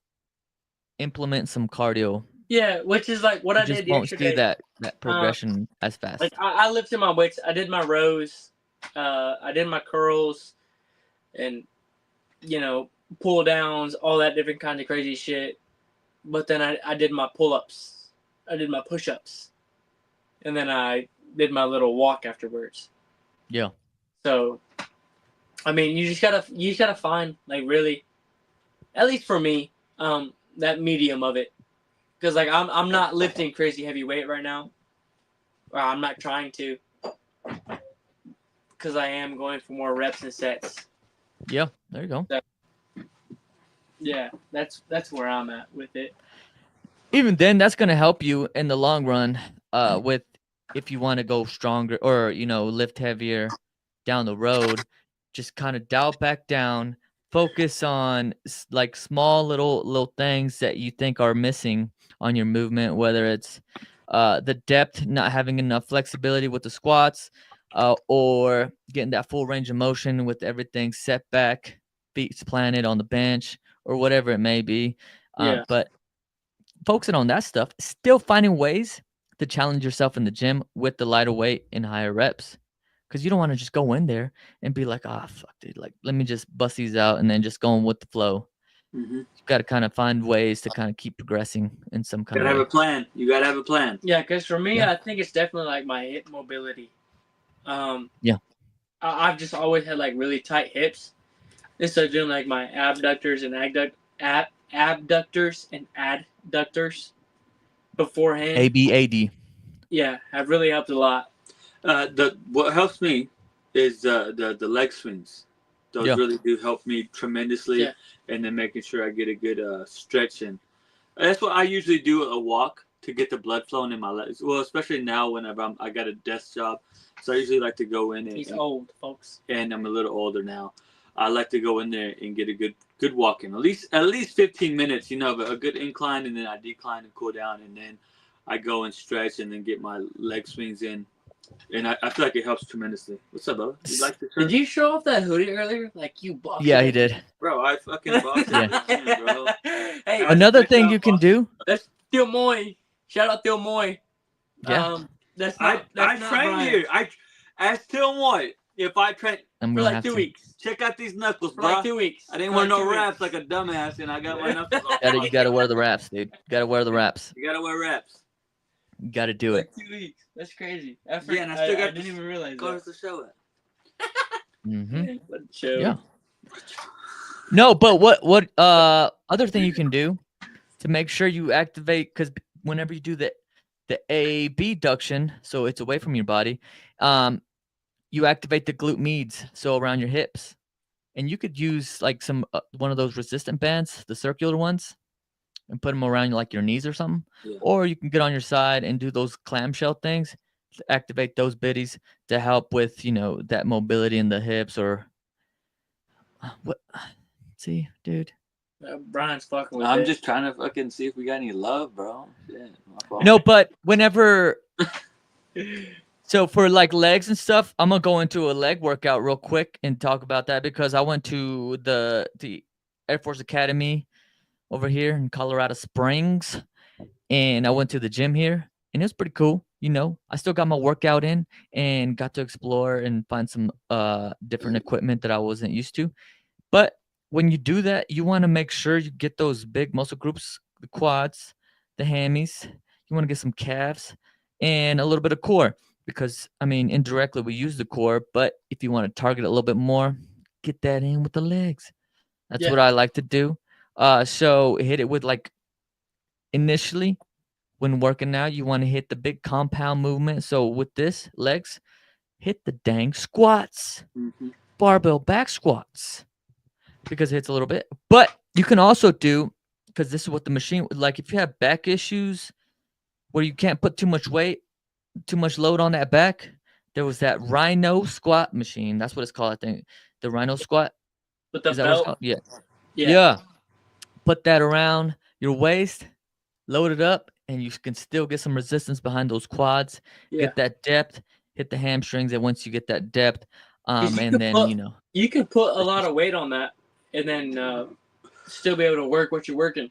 Speaker 3: implement some cardio.
Speaker 2: Yeah, which is like what
Speaker 3: You
Speaker 2: I
Speaker 3: just
Speaker 2: did
Speaker 3: won't
Speaker 2: yesterday.
Speaker 3: see that progression as fast.
Speaker 2: Like I lifted my weights. I did my rows. I did my curls, and pull downs, all that different kind of crazy shit. But then I did my pull ups. I did my push ups, and then I did my little walk afterwards.
Speaker 3: Yeah.
Speaker 2: So, I mean, you just gotta find like really, at least for me, that medium of it. Because like I'm not lifting crazy heavy weight right now, or I'm not trying to, because I am going for more reps and sets.
Speaker 3: Yeah, there you go.
Speaker 2: Yeah, that's where I'm at with it.
Speaker 3: Even then, that's gonna help you in the long run. With if you want to go stronger or lift heavier down the road, just kind of dial back down. Focus on like small little things that you think are missing on your movement, whether it's the depth, not having enough flexibility with the squats, or getting that full range of motion with everything set back, feet planted on the bench, or whatever it may be.
Speaker 2: Yeah.
Speaker 3: But focusing on that stuff, still finding ways to challenge yourself in the gym with the lighter weight and higher reps. Because you don't want to just go in there and be like, fuck, dude, like, let me just bust these out and then just going with the flow.
Speaker 1: Mm-hmm.
Speaker 3: You've got to kind of find ways to kind of keep progressing in some
Speaker 1: You
Speaker 3: kind
Speaker 1: gotta
Speaker 3: of
Speaker 1: have
Speaker 3: way.
Speaker 1: a plan. You gotta have a plan.
Speaker 2: Yeah, because for me,
Speaker 3: Yeah.
Speaker 2: I think it's definitely like my hip mobility.
Speaker 3: Yeah.
Speaker 2: I've just always had like really tight hips. Instead of doing like my abductors and abductors and adductors beforehand.
Speaker 3: ABAD.
Speaker 2: Yeah, have really helped a lot.
Speaker 1: What helps me is the leg swings. Those
Speaker 3: Yeah.
Speaker 1: really do help me tremendously.
Speaker 2: Yeah.
Speaker 1: And then making sure I get a good stretch in. That's what I usually do, a walk to get the blood flowing in my legs. Well, especially now whenever I got a desk job. So I usually like to go in
Speaker 2: He's
Speaker 1: and
Speaker 2: old, folks.
Speaker 1: I'm a little older now. I like to go in there and get a good walk in. At least 15 minutes, you know, a good incline, and then I decline and cool down, and then I go and stretch and then get my leg swings in. And I feel like it helps tremendously. What's up, bro? You like the shirt?
Speaker 2: Did you show off that hoodie earlier? Like you boxed
Speaker 3: Yeah,
Speaker 2: it.
Speaker 3: he did.
Speaker 1: Bro, I fucking boxed it,
Speaker 3: Yeah.
Speaker 1: bro.
Speaker 2: Hey,
Speaker 3: Another
Speaker 1: Nice
Speaker 3: thing
Speaker 1: job,
Speaker 3: you can
Speaker 1: boss.
Speaker 3: do.
Speaker 2: that's Theo Moy. Shout out Theo Moy.
Speaker 3: Yeah.
Speaker 2: That's
Speaker 1: I
Speaker 2: not. That's not
Speaker 1: train
Speaker 2: Brian.
Speaker 1: here. I asked Tim White if I train.
Speaker 3: I'm
Speaker 2: For
Speaker 3: gonna
Speaker 2: like
Speaker 3: have
Speaker 2: 2
Speaker 3: to.
Speaker 2: weeks.
Speaker 1: Check out these knuckles,
Speaker 2: For
Speaker 1: bro.
Speaker 2: like 2 weeks.
Speaker 1: I didn't
Speaker 2: For
Speaker 1: want
Speaker 2: like
Speaker 1: no
Speaker 2: 2 weeks.
Speaker 1: wraps like a dumbass, and I got my knuckles all
Speaker 3: You gotta wear the wraps, dude. You gotta wear the wraps.
Speaker 1: You gotta wear wraps.
Speaker 3: You gotta do it.
Speaker 2: Like 2 weeks. That's crazy. I
Speaker 1: Yeah, and I still got
Speaker 2: I didn't even realize
Speaker 1: Goes
Speaker 2: that.
Speaker 1: to show it.
Speaker 3: Hmm.
Speaker 2: What a show.
Speaker 3: Yeah. No, but what other thing you can do to make sure you activate, because whenever you do the abduction, so it's away from your body, you activate the glute medius, so around your hips, and you could use like some one of those resistant bands, the circular ones, and put them around like your knees or something.
Speaker 1: Yeah.
Speaker 3: Or you can get on your side and do those clamshell things to activate those biddies to help with, you know, that mobility in the hips or what. See, dude.
Speaker 2: Brian's fucking with
Speaker 1: I'm
Speaker 2: it.
Speaker 1: just trying to fucking see if we got any love, bro. Shit, my fault.
Speaker 3: No, but whenever so for like legs and stuff, I'm gonna go into a leg workout real quick and talk about that because I went to the Air Force Academy over here in Colorado Springs, and I went to the gym here, and it was pretty cool. You know, I still got my workout in and got to explore and find some different equipment that I wasn't used to. But when you do that, you want to make sure you get those big muscle groups, the quads, the hammies. You want to get some calves and a little bit of core because, I mean, indirectly we use the core, but if you want to target it a little bit more, get that in with the legs. That's
Speaker 2: Yeah.
Speaker 3: what I like to do. So hit it with like initially when working out, you want to hit the big compound movement. So with this legs, hit the dang squats,
Speaker 1: Mhm.
Speaker 3: barbell back squats, because it hits a little bit. But you can also do, because this is what the machine, like if you have back issues where you can't put too much weight, too much load on that back, there was that Rhino squat machine. That's what it's called, I think. The Rhino squat.
Speaker 2: With the
Speaker 3: Is that what it's
Speaker 2: belt.
Speaker 3: called? Yeah.
Speaker 2: Yeah.
Speaker 3: Yeah. Put that around your waist, load it up, and you can still get some resistance behind those quads.
Speaker 2: Yeah.
Speaker 3: Get that depth, hit the hamstrings, and once you get that depth,
Speaker 2: 'Cause you
Speaker 3: and
Speaker 2: can
Speaker 3: then
Speaker 2: put-
Speaker 3: you know,
Speaker 2: You can put a lot of weight on that and then still be able to work what you're working.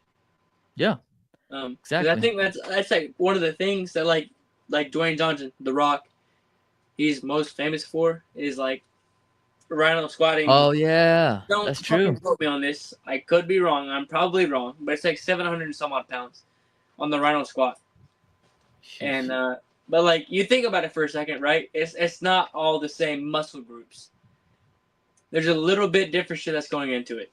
Speaker 3: yeah,
Speaker 2: 'Cause
Speaker 3: exactly.
Speaker 2: I think that's like one of the things that like Dwayne Johnson, The Rock, he's most famous for is like rhino squatting.
Speaker 3: Oh yeah,
Speaker 2: Don't
Speaker 3: that's
Speaker 2: fucking
Speaker 3: true.
Speaker 2: quote me on this. I could be wrong. I'm probably wrong, but it's like 700 and some odd pounds on the rhino squat. And but like you think about it for a second, right? It's not all the same muscle groups. There's a little bit different shit that's going into it.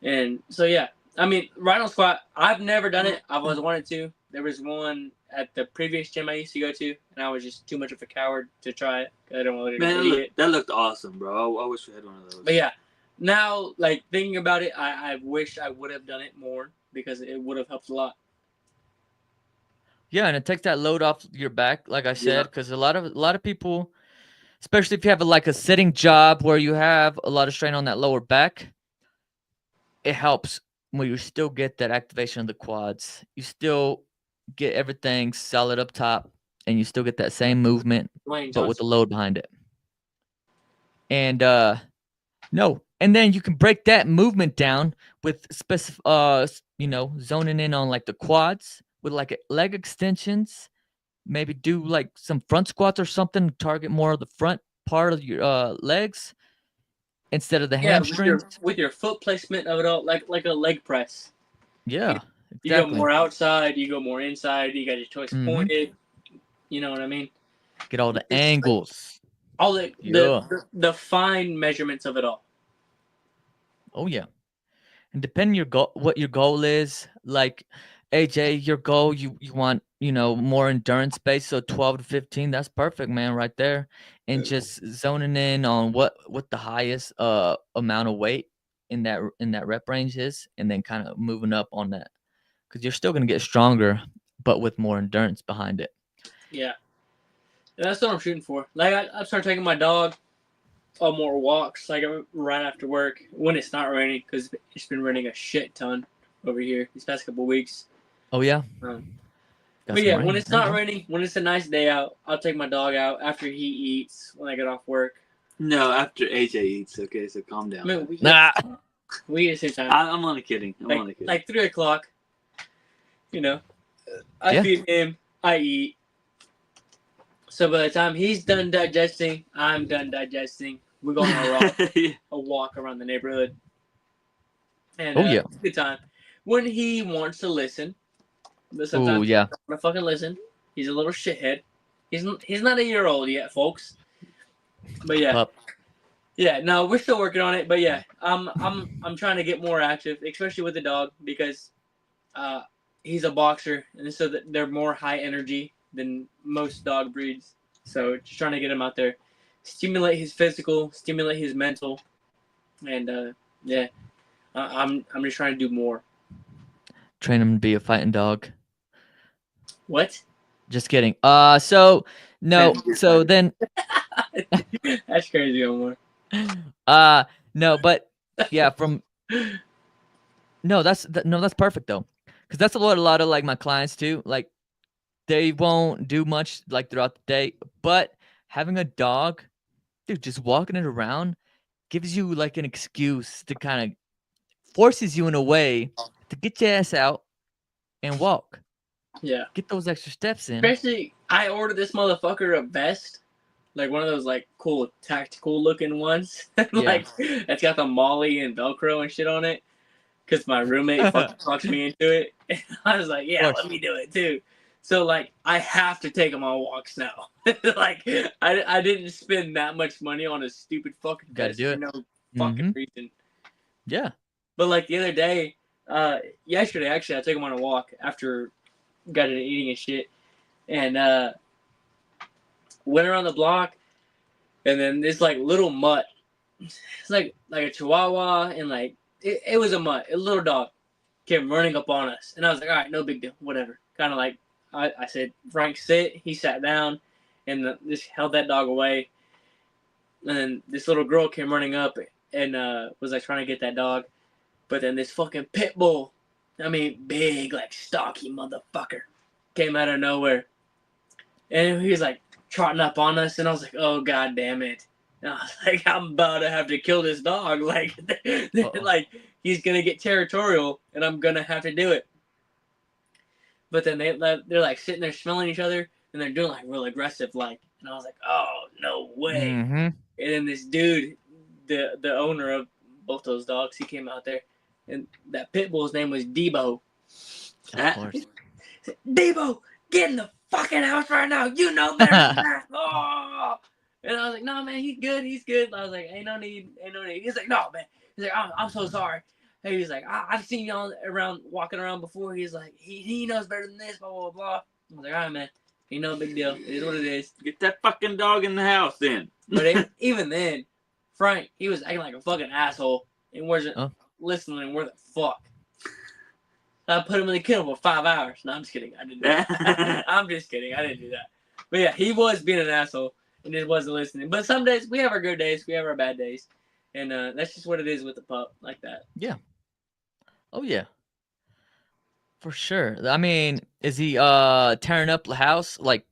Speaker 2: And so yeah, I mean rhino squat. I've never done it. I've always wanted to. There was one at the previous gym I used to go to, and I was just too much of a coward to try it. I don't want to
Speaker 1: Man,
Speaker 2: idiot.
Speaker 1: that looked awesome, bro. I wish we had one of those.
Speaker 2: But yeah, now like thinking about it, I wish I would have done it more because it would have helped a lot.
Speaker 3: Yeah, and it takes that load off your back, like I
Speaker 1: Yeah.
Speaker 3: said, because a lot of people, especially if you have like a sitting job where you have a lot of strain on that lower back, it helps when you still get that activation of the quads. You still get everything solid up top, and you still get that same movement,
Speaker 2: Dwayne
Speaker 3: but with the
Speaker 2: Johnson.
Speaker 3: load behind it. And no, and then you can break that movement down with you know, zoning in on like the quads with like leg extensions. Maybe do like some front squats or something. Target more of the front part of your legs instead of the
Speaker 2: Yeah,
Speaker 3: hamstrings.
Speaker 2: with your foot placement of it all, like a leg press.
Speaker 3: Yeah,
Speaker 2: You go
Speaker 3: exactly.
Speaker 2: more outside, you go more inside. You got your choice
Speaker 3: Mhm.
Speaker 2: pointed. You know what I mean?
Speaker 3: Get all the
Speaker 2: It's like-
Speaker 3: angles.
Speaker 2: All the
Speaker 3: Yeah.
Speaker 2: the fine measurements of it all.
Speaker 3: Oh yeah. And depending what your goal is, like AJ, your goal you want, more endurance based. So 12 to 15, that's perfect, man, right there. And just zoning in on what the highest amount of weight in that rep range is, and then kind of moving up on that, because you're still gonna get stronger, but with more endurance behind it.
Speaker 2: Yeah. And that's what I'm shooting for. Like I started taking my dog on more walks, like right after work when it's not raining, because it's been raining a shit ton over here these past couple of weeks.
Speaker 3: Oh yeah.
Speaker 2: But yeah, when it's not raining, when it's a nice day out, I'll take my dog out after he eats when I get off work.
Speaker 1: No, after AJ eats. Okay, so calm down.
Speaker 2: I mean, we eat at the same time.
Speaker 1: I'm only kidding.
Speaker 2: Like 3 o'clock. I feed him. I eat. So by the time he's done digesting, I'm done digesting. We're going on a walk around the neighborhood. And it's a good time. When he wants to listen. But sometimes he doesn't want to fucking listen. He's a little shithead. He's not a year old yet, folks. But yeah. Yeah, no, we're still working on it. But yeah, I'm trying to get more active, especially with the dog, because he's a boxer, and so they're more high energy than most dog breeds. So just trying to get him out there, stimulate his physical, stimulate his mental, and yeah, I'm just trying to do more.
Speaker 3: Train him to be a fighting dog.
Speaker 2: What?
Speaker 3: Just kidding. So no. So then.
Speaker 2: That's crazy, Omar.
Speaker 3: No, but yeah, that's perfect though, because that's what a lot of like my clients do. Like, they won't do much like throughout the day, but having a dog, dude, just walking it around gives you like an excuse to kind of forces you in a way to get your ass out and walk.
Speaker 2: Yeah.
Speaker 3: Get those extra steps in.
Speaker 2: Especially, I ordered this motherfucker a vest. Like one of those like cool tactical looking ones. Like it's got the Molly and Velcro and shit on it. Cause my roommate fucking talked me into it. And I was like, yeah, let me do it too. So like I have to take him on walks now. Like I didn't spend that much money on a stupid fucking vest for no fucking reason.
Speaker 3: Yeah.
Speaker 2: But like the other day, yesterday actually I took him on a walk after got into eating and shit. And went around the block, and then this like little mutt, it's like a chihuahua, and like it was a mutt, a little dog, came running up on us, and I was like, all right, no big deal, whatever. Kind of like I said, Frank, sit. He sat down, and just held that dog away. And then this little girl came running up and was like trying to get that dog, but then this fucking pit bull, I mean big like stocky motherfucker, came out of nowhere, and he was like trotting up on us, and I was like, oh god damn it. And I was like, I'm about to have to kill this dog. Like like he's gonna get territorial and I'm gonna have to do it. But then they're like sitting there smelling each other, and they're doing like real aggressive like, and I was like, oh no way. And then this dude, the owner of both those dogs, he came out there, and that pit bull's name was Debo.
Speaker 3: Of course.
Speaker 2: Debo, get in the fucking house right now. You know better than that. Oh. And I was like, no, man, he's good. I was like, ain't no need. He's like, no, man. He's like, I'm so sorry. And he's like, I've seen y'all walking around before. He's like, he knows better than this, blah, blah, blah. I was like, all right, man. Ain't no big deal. It is what it is.
Speaker 1: Get that fucking dog in the house then.
Speaker 2: But even then, Frank, he was acting like a fucking asshole and wasn't listening worth a fuck. I put him in the kennel for 5 hours. No, I'm just kidding. I didn't do that. I'm just kidding. I didn't do that. But yeah, he was being an asshole and just wasn't listening. But some days, we have our good days. We have our bad days. And that's just what it is with the pup, like that.
Speaker 3: Yeah. Oh, yeah. For sure. I mean, is he tearing up the house? Like,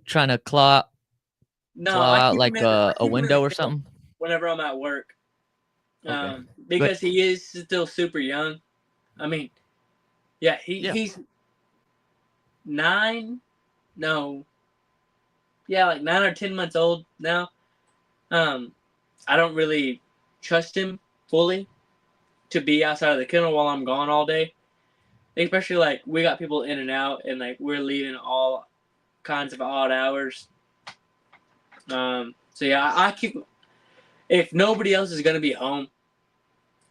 Speaker 3: trying to claw out like a window or something?
Speaker 2: Whenever I'm at work.
Speaker 3: Okay.
Speaker 2: Because he is still super young. I mean, yeah, he's 9. No. Yeah, like 9 or 10 months old now. I don't really trust him fully to be outside of the kennel while I'm gone all day. Especially like we got people in and out, and like we're leaving all kinds of odd hours. So yeah, I keep, if nobody else is gonna be home,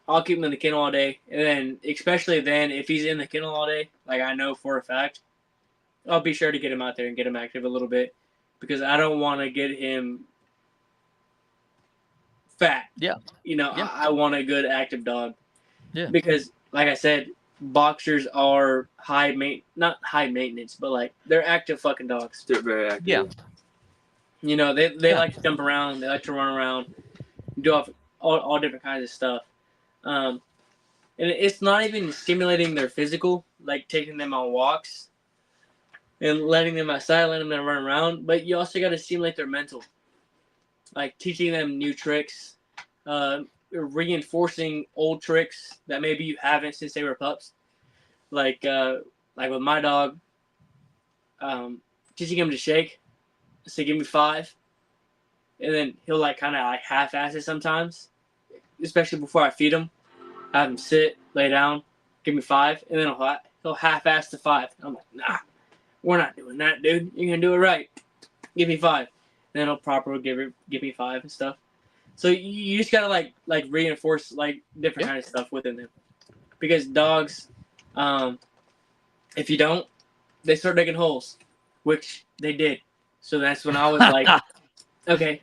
Speaker 2: I'll keep him in the kennel all day. And then especially then if he's in the kennel all day, like I know for a fact, I'll be sure to get him out there and get him active a little bit because I don't want to get him fat.
Speaker 3: Yeah. Yeah.
Speaker 2: I want a good active dog.
Speaker 3: Yeah.
Speaker 2: Because, like I said, boxers are not high maintenance, but like they're active fucking dogs.
Speaker 1: They're very active.
Speaker 3: Yeah.
Speaker 2: They
Speaker 3: Yeah.
Speaker 2: like to jump around. They like to run around, do all different kinds of stuff. And it's not even stimulating their physical, like taking them on walks and letting them outside, letting them run around. But you also got to stimulate their mental, like teaching them new tricks, reinforcing old tricks that maybe you haven't since they were pups. Like with my dog, teaching him to shake. So give me 5, and then he'll like kind of like half-ass it sometimes, especially before I feed him. Have him sit, lay down, give me 5, and then he'll half-ass the 5. I'm like, nah, we're not doing that, dude. You're gonna do it right. Give me 5, and then he'll properly give me 5 and stuff. So you just gotta like reinforce like different kind of stuff within them, because dogs, if you don't, they start digging holes, which they did. So that's when I was like, okay,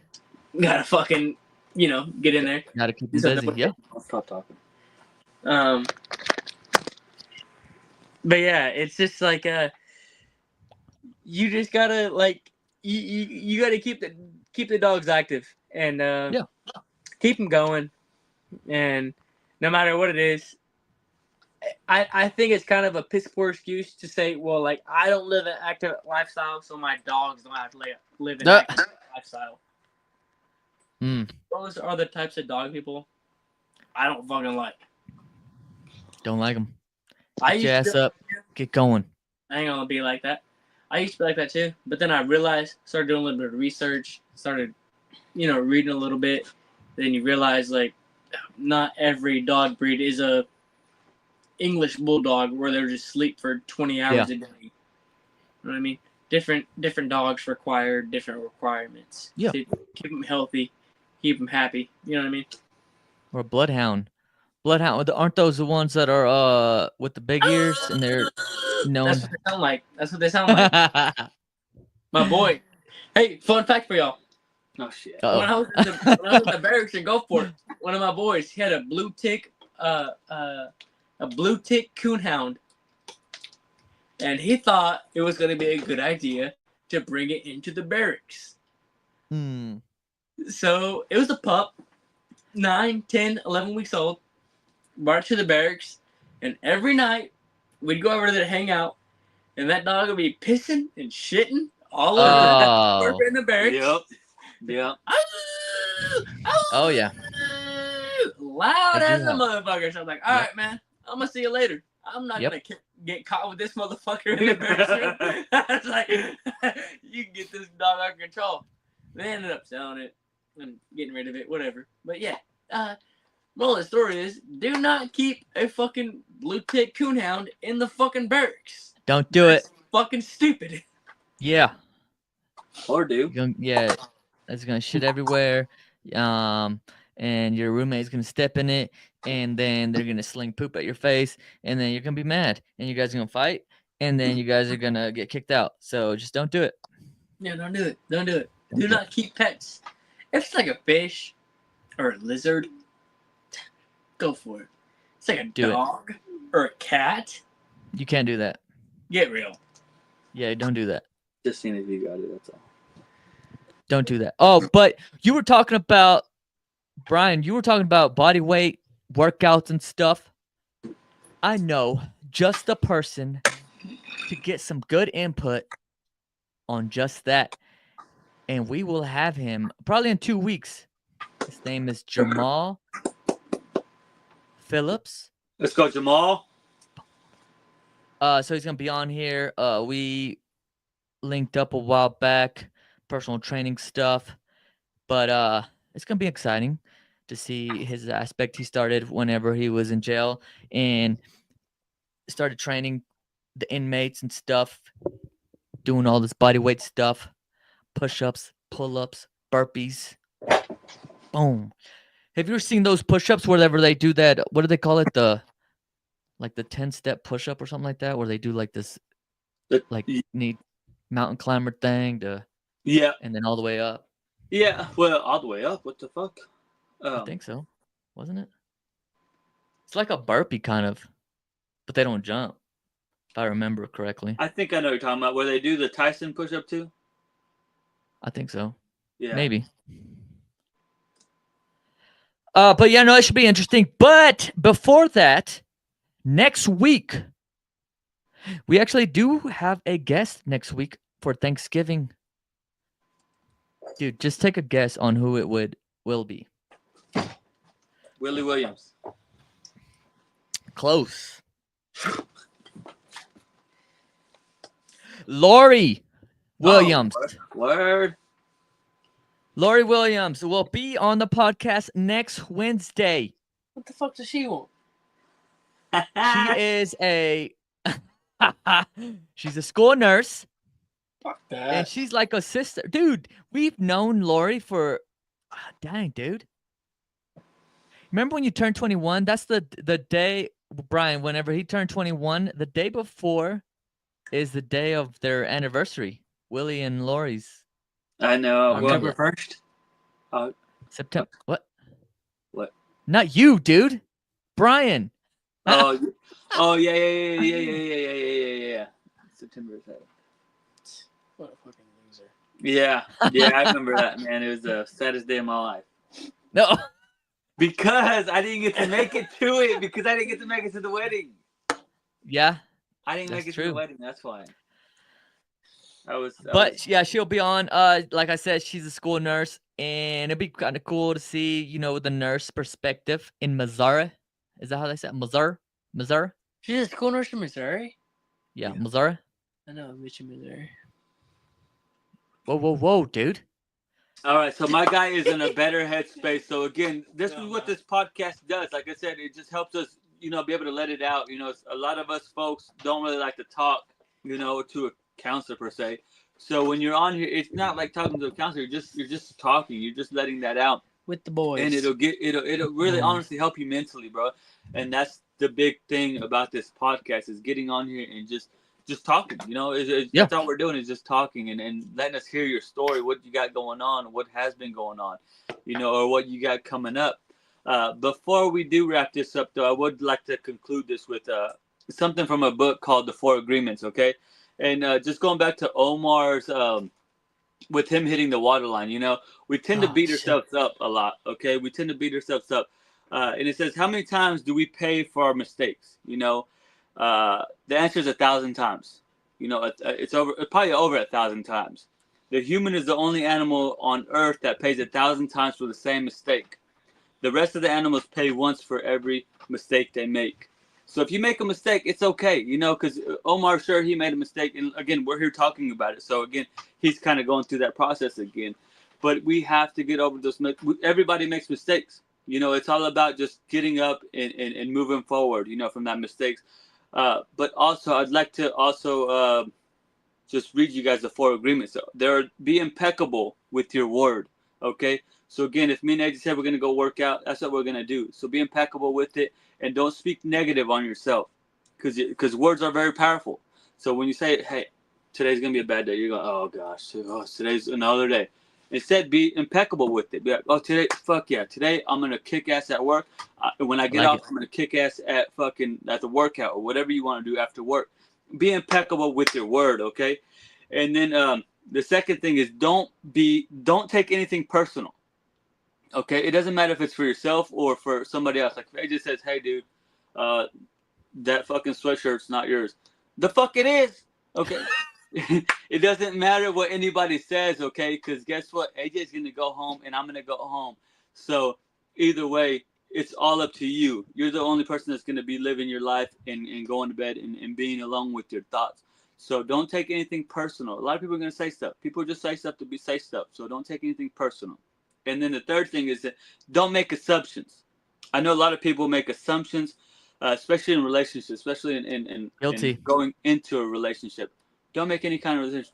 Speaker 2: gotta fucking, get in there.
Speaker 3: Gotta keep them busy. Yeah.
Speaker 1: I'll stop talking.
Speaker 2: But yeah, it's just like you just gotta like you gotta keep the dogs active and keep them going, and no matter what it is. I think it's kind of a piss poor excuse to say, well, like, I don't live an active lifestyle, so my dogs don't have to live an active lifestyle. Those are the types of dog people I don't fucking like.
Speaker 3: Don't like them.
Speaker 2: I
Speaker 3: Get your ass up. Get going.
Speaker 2: I ain't gonna be like that. I used to be like that too, but then I realized, started doing a little bit of research, started, reading a little bit. Then you realize, like, not every dog breed is a English bulldog where they're just sleep for 20 hours a day. You know what I mean? Different dogs require different requirements.
Speaker 3: Yeah.
Speaker 2: To keep them healthy, keep them happy. You know what I mean?
Speaker 3: Or a bloodhound. Bloodhound. Aren't those the ones that are with the big ears and they're known?
Speaker 2: That's what they sound like. That's what they sound like. My boy. Hey, fun fact for y'all.
Speaker 1: Oh shit.
Speaker 3: Uh-oh.
Speaker 2: When I was in the barracks in Gulfport, one of my boys, he had a blue tick coonhound, and he thought it was going to be a good idea to bring it into the barracks. So it was a pup, 9, 10, 11 weeks old, brought it to the barracks, and every night we'd go over there to hang out, and that dog would be pissing and shitting all over in the barracks.
Speaker 1: Yep.
Speaker 3: Oh, yeah.
Speaker 2: Loud
Speaker 3: I
Speaker 2: as
Speaker 3: do
Speaker 2: a
Speaker 3: have.
Speaker 2: motherfucker. So I'm like, all right, man, I'm gonna see you later. I'm not gonna get caught with this motherfucker in the barracks. I was like, you can get this dog under control. They ended up selling it and getting rid of it, whatever. But yeah, moral of the story is, do not keep a fucking blue tick coonhound in the fucking barracks.
Speaker 3: Don't do it.
Speaker 2: Fucking stupid.
Speaker 3: Yeah.
Speaker 1: Or do.
Speaker 3: Yeah. It's gonna shit everywhere. And your roommate's gonna step in it, and then they're gonna sling poop at your face, and then you're gonna be mad, and you guys are gonna fight, and then you guys are gonna get kicked out. So just don't do it.
Speaker 2: Yeah, don't do it. Don't do it. Do not keep pets. If it's like a fish or a lizard, go for it. It's like a dog or a cat.
Speaker 3: You can't do that.
Speaker 2: Get real.
Speaker 3: Yeah, don't do that.
Speaker 1: Just seeing if you got it, that's all.
Speaker 3: Don't do that. Oh, but you were talking about, Brian, you were talking about body weight, workouts and stuff. I know just the person to get some good input on just that. And we will have him probably in 2 weeks. His name is Jamal Phillips.
Speaker 1: Let's go, Jamal.
Speaker 3: So he's gonna be on here. We linked up a while back, personal training stuff. But it's gonna be exciting to see his aspect. He started whenever he was in jail and started training the inmates and stuff, doing all this body weight stuff, push-ups, pull-ups, burpees. Boom. Have you ever seen those push-ups wherever they do that? What do they call it? The 10-step push-up or something like that, where they do like this like need mountain climber thing to,
Speaker 1: Yeah,
Speaker 3: and then all the way up.
Speaker 1: yeah. Well, all the way up. What the fuck?
Speaker 3: I think so, wasn't it? It's like a burpee kind of, but they don't jump, if I remember correctly.
Speaker 1: I think I know what you're talking about. Where they do the Tyson push-up too.
Speaker 3: I think so.
Speaker 1: Yeah.
Speaker 3: Maybe. But yeah, no, it should be interesting. But before that, next week, we actually do have a guest next week for Thanksgiving. Dude, just take a guess on who it will be.
Speaker 1: Willie Williams.
Speaker 3: Close. Lori Williams.
Speaker 1: Oh, word.
Speaker 3: Lori Williams will be on the podcast next Wednesday.
Speaker 2: What the fuck does she want?
Speaker 3: She is she's a school nurse.
Speaker 2: Fuck
Speaker 3: And
Speaker 2: that.
Speaker 3: she's like a sister. Dude, we've known Lori for dang, dude. Remember when you turned 21? That's the day, Brian, whenever he turned 21, the day before is the day of their anniversary. Willie and Lori's.
Speaker 1: I know.
Speaker 3: October
Speaker 1: Well, 1st.
Speaker 3: September. What?
Speaker 1: What?
Speaker 3: Not you, dude. Brian.
Speaker 1: Oh, oh yeah. September 7th.
Speaker 2: What a fucking loser.
Speaker 1: Yeah, I remember that, man. It was the saddest day of my life.
Speaker 3: No.
Speaker 1: Because I didn't get to make it to it. Because I didn't get to make it to the wedding.
Speaker 3: Yeah.
Speaker 1: I didn't make
Speaker 3: That's
Speaker 1: it to the
Speaker 3: true.
Speaker 1: wedding. That's why.
Speaker 3: But yeah, she'll be on. Like I said, she's a school nurse, and it'd be kind of cool to see, the nurse perspective in Missouri. Is that how they say it? Missouri?
Speaker 2: She's a school nurse in Missouri?
Speaker 3: Yeah,
Speaker 1: Yeah.
Speaker 3: Missouri.
Speaker 2: I know, I'm in Missouri.
Speaker 3: Whoa, dude.
Speaker 1: All right, so my guy is in a better headspace. So again, this is what this podcast does. Like I said, it just helps us, be able to let it out. A lot of us folks don't really like to talk, to a counselor per se. So when you're on here, it's not like talking to a counselor. You're just talking. You're just letting that out,
Speaker 2: With the boys.
Speaker 1: and it'll really honestly help you mentally, bro. And that's the big thing about this podcast is getting on here and just talking. That's all we're doing is just talking and letting us hear your story, what you got going on, what has been going on, or what you got coming up. Before we do wrap this up, though, I would like to conclude this with something from a book called The Four Agreements, okay? And just going back to Omar's, with him hitting the waterline, we tend to beat ourselves up a lot, okay? We tend to beat ourselves up. And it says, how many times do we pay for our mistakes? The answer is 1,000 times. It's probably over 1,000 times. The human is the only animal on earth that pays 1,000 times for the same mistake. The rest of the animals pay once for every mistake they make. So if you make a mistake, it's okay, because Omar, sure, he made a mistake. And again, we're here talking about it. So again, he's kind of going through that process again. But we have to get over those. Everybody makes mistakes. It's all about just getting up and moving forward, from that mistakes. But also, I'd like to also just read you guys the four agreements. So be impeccable with your word, okay? So again, if me and AJ said we're going to go work out, that's what we're going to do. So be impeccable with it and don't speak negative on yourself because words are very powerful. So when you say, hey, today's going to be a bad day, you're going, oh, gosh, today's another day. Instead, be impeccable with it. Be like, today I'm going to kick ass at work. When I get off, I'm going to kick ass at the workout or whatever you want to do after work. Be impeccable with your word, okay? And then the second thing is don't take anything personal. Okay, it doesn't matter if it's for yourself or for somebody else. Like if AJ says, "Hey, dude, that fucking sweatshirt's not yours." The fuck it is. Okay, it doesn't matter what anybody says. Okay, because guess what? AJ's gonna go home and I'm gonna go home. So either way, it's all up to you. You're the only person that's gonna be living your life and going to bed and being alone with your thoughts. So don't take anything personal. A lot of people are gonna say stuff. People just say stuff to say stuff. So don't take anything personal. And then the third thing is that don't make assumptions. I know a lot of people make assumptions, especially in relationships, especially in going into a relationship. Don't make any kind of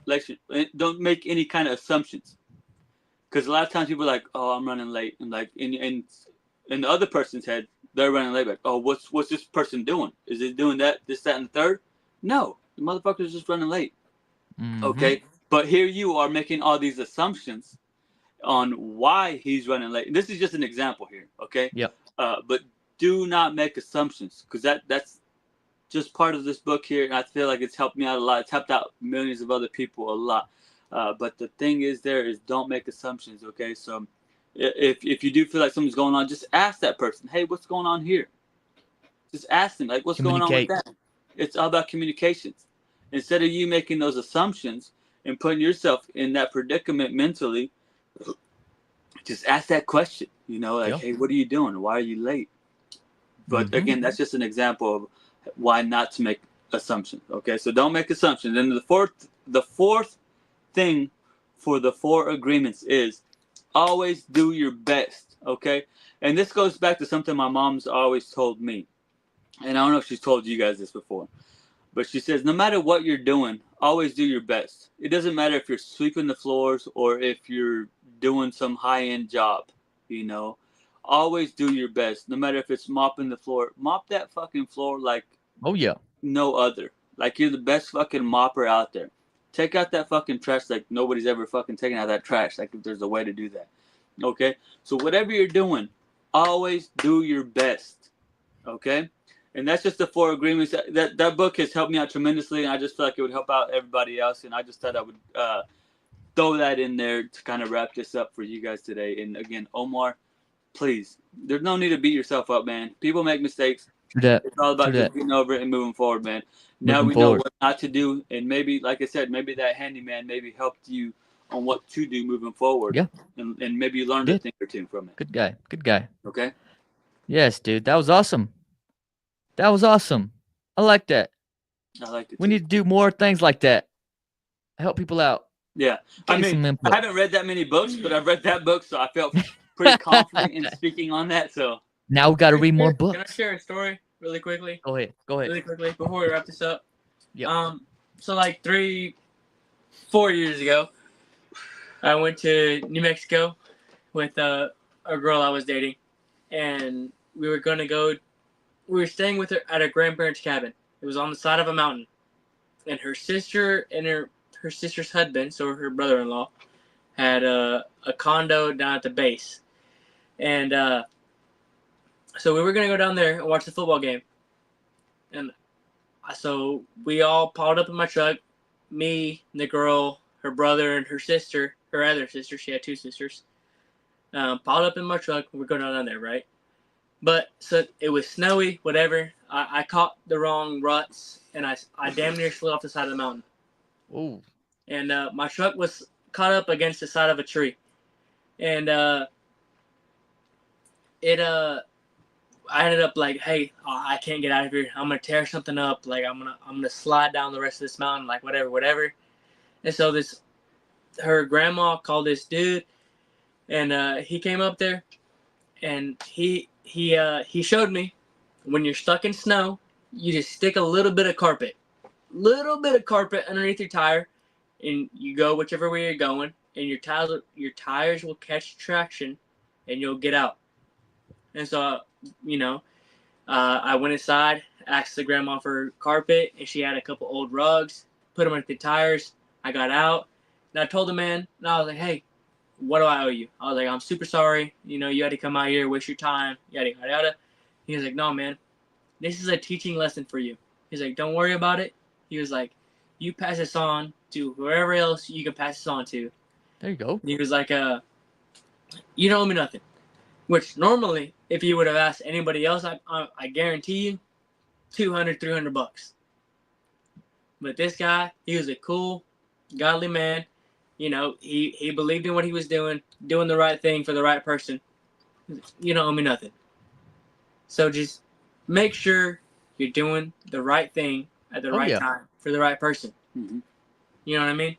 Speaker 1: don't make any kind of assumptions. Because a lot of times people are like, oh, I'm running late. And like in the other person's head, they're running late. Like, oh, what's this person doing? Is it doing that, this, that, and the third? No. The motherfucker's just running late.
Speaker 3: Mhm.
Speaker 1: Okay, but here you are making all these assumptions on why he's running late. And this is just an example here. Okay.
Speaker 3: Yep.
Speaker 1: But do not make assumptions, because that's just part of this book here, and I feel like it's helped me out a lot. It's helped out millions of other people a lot. But the thing is, don't make assumptions. Okay, so if you do feel like something's going on, just ask that person, hey, what's going on here? Just ask them, like, what's going on with
Speaker 3: Communicate.
Speaker 1: that? It's all about communications. Instead of you making those assumptions and putting yourself in that predicament mentally, just ask that question. You know, like,
Speaker 3: Yeah.
Speaker 1: hey, what are you doing? Why are you late? But
Speaker 3: Mhm.
Speaker 1: again, that's just an example of why not to make assumptions. Okay, so don't make assumptions. And the fourth thing for the 4 agreements is always do your best. Okay, and this goes back to something my mom's always told me, and I don't know if she's told you guys this before, but she says no matter what you're doing, always do your best. It doesn't matter if you're sweeping the floors or if you're doing some high-end job. You know, always do your best. No matter if it's mopping the floor, mop that fucking floor like
Speaker 3: Oh yeah.
Speaker 1: no other. Like you're the best fucking mopper out there. Take out that fucking trash like nobody's ever fucking taken out that trash. Like if there's a way to do that. Okay? So whatever you're doing, always do your best. Okay? And that's just the 4 agreements. That book has helped me out tremendously, and I just feel like it would help out everybody else. And I just thought I would throw that in there to kind of wrap this up for you guys today. And again, Omar, please, there's no need to beat yourself up, man. People make mistakes.
Speaker 3: True that.
Speaker 1: It's all about
Speaker 3: True
Speaker 1: just
Speaker 3: that.
Speaker 1: getting over it and moving forward, man. Now
Speaker 3: Moving
Speaker 1: we know
Speaker 3: forward.
Speaker 1: what not to do, and maybe, like I said, maybe that handyman maybe helped you on what to do moving forward.
Speaker 3: Yeah.
Speaker 1: And maybe you learned a
Speaker 3: Did.
Speaker 1: thing or two from it.
Speaker 3: Good guy. Good guy.
Speaker 1: Okay?
Speaker 3: Yes, dude. That was awesome. That was awesome. I like that.
Speaker 1: I like it.
Speaker 3: We
Speaker 1: too.
Speaker 3: need to do more things like that. Help people out.
Speaker 1: Yeah.
Speaker 3: Get
Speaker 1: I
Speaker 3: you
Speaker 1: mean,
Speaker 3: some input.
Speaker 1: I haven't read that many books, but I've read that book, so I felt pretty confident in speaking on that. So,
Speaker 3: Now we got to read more
Speaker 2: Can I
Speaker 3: books.
Speaker 2: share a story really quickly?
Speaker 3: Go ahead. Go ahead.
Speaker 2: Really quickly before we wrap this up.
Speaker 3: Yep.
Speaker 2: So like 3-4 years ago, I went to New Mexico with a girl I was dating, and we were gonna go. We were staying with her at her grandparents' cabin. It was on the side of a mountain, and her sister and her sister's husband, so her brother-in-law, had a condo down at the base, and so we were gonna go down there and watch the football game, and so we all piled up in my truck, me, the girl, her brother, and her sister, her other sister. She had 2 sisters. Piled up in my truck. We're going down there, right? But so it was snowy, whatever. I caught the wrong ruts, and I damn near slid off the side of the mountain.
Speaker 3: Ooh.
Speaker 2: And my truck was caught up against the side of a tree, and I ended up like, hey, I can't get out of here. I'm gonna tear something up. Like I'm gonna slide down the rest of this mountain. Like whatever. And so her grandma called this dude, and he came up there, and he showed me when you're stuck in snow, you just stick a little bit of carpet underneath your tire, and you go whichever way you're going, and your tires will catch traction, and you'll get out. And so, I went inside, asked the grandma for carpet, and she had a couple old rugs, put them underneath the tires. I got out, and I told the man, and I was like, hey, what do I owe you? I was like, I'm super sorry. You had to come out here, waste your time, yada, yada, yada. He was like, no, man, this is a teaching lesson for you. He's like, don't worry about it. He was like, you pass this on to whoever else you can pass this on to.
Speaker 3: There you go.
Speaker 2: He was like, you don't owe me nothing. Which normally, if you would have asked anybody else, I guarantee you, $200, $300. But this guy, he was a cool, godly man. He believed in what he was doing the right thing for the right person. You don't owe me nothing. So just make sure you're doing the right thing at the right time for the right person.
Speaker 1: Mhm.
Speaker 2: You know what I mean?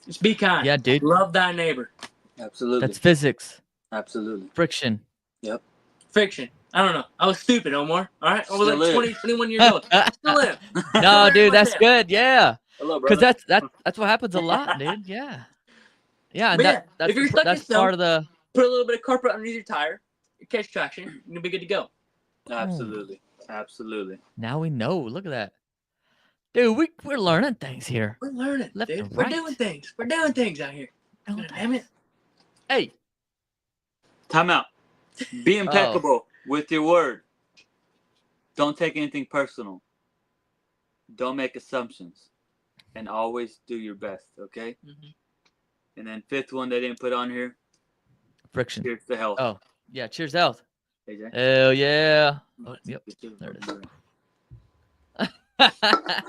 Speaker 2: Just be kind.
Speaker 3: Yeah, dude.
Speaker 2: Love thy neighbor.
Speaker 1: Absolutely.
Speaker 3: That's physics.
Speaker 1: Absolutely.
Speaker 3: Friction.
Speaker 1: Yep.
Speaker 2: Friction. I don't know. I was stupid, Omar. All right? I was
Speaker 1: Still
Speaker 2: like
Speaker 1: is.
Speaker 2: 20, 21 years old. Still am.
Speaker 3: No, dude, that's
Speaker 2: Yeah.
Speaker 3: good. Yeah.
Speaker 1: Hello,
Speaker 3: Because
Speaker 1: brother.
Speaker 3: that's what happens a lot, dude. Yeah. Yeah, and
Speaker 2: But yeah,
Speaker 3: that's
Speaker 2: if you're stuck in
Speaker 3: that's
Speaker 2: snow,
Speaker 3: part of the
Speaker 2: Put a little bit of carpet underneath your tire, catch traction, you'll be good to go.
Speaker 1: Absolutely. Absolutely.
Speaker 3: now we know. Look at that. Dude, we're learning things here.
Speaker 2: We're learning,
Speaker 3: Left
Speaker 2: dude.
Speaker 3: and
Speaker 2: We're
Speaker 3: right.
Speaker 2: doing things. We're doing things out here.
Speaker 3: Doing
Speaker 2: God damn it.
Speaker 3: Hey,
Speaker 1: Time out. Be impeccable with your word. Don't take anything personal. Don't make assumptions. And always do your best, okay?
Speaker 2: Mhm.
Speaker 1: And then fifth one they didn't put on here.
Speaker 3: friction.
Speaker 1: Here's the health.
Speaker 3: Oh, yeah. Cheers, health.
Speaker 1: AJ.
Speaker 3: Hell yeah. Oh, yep. There it is.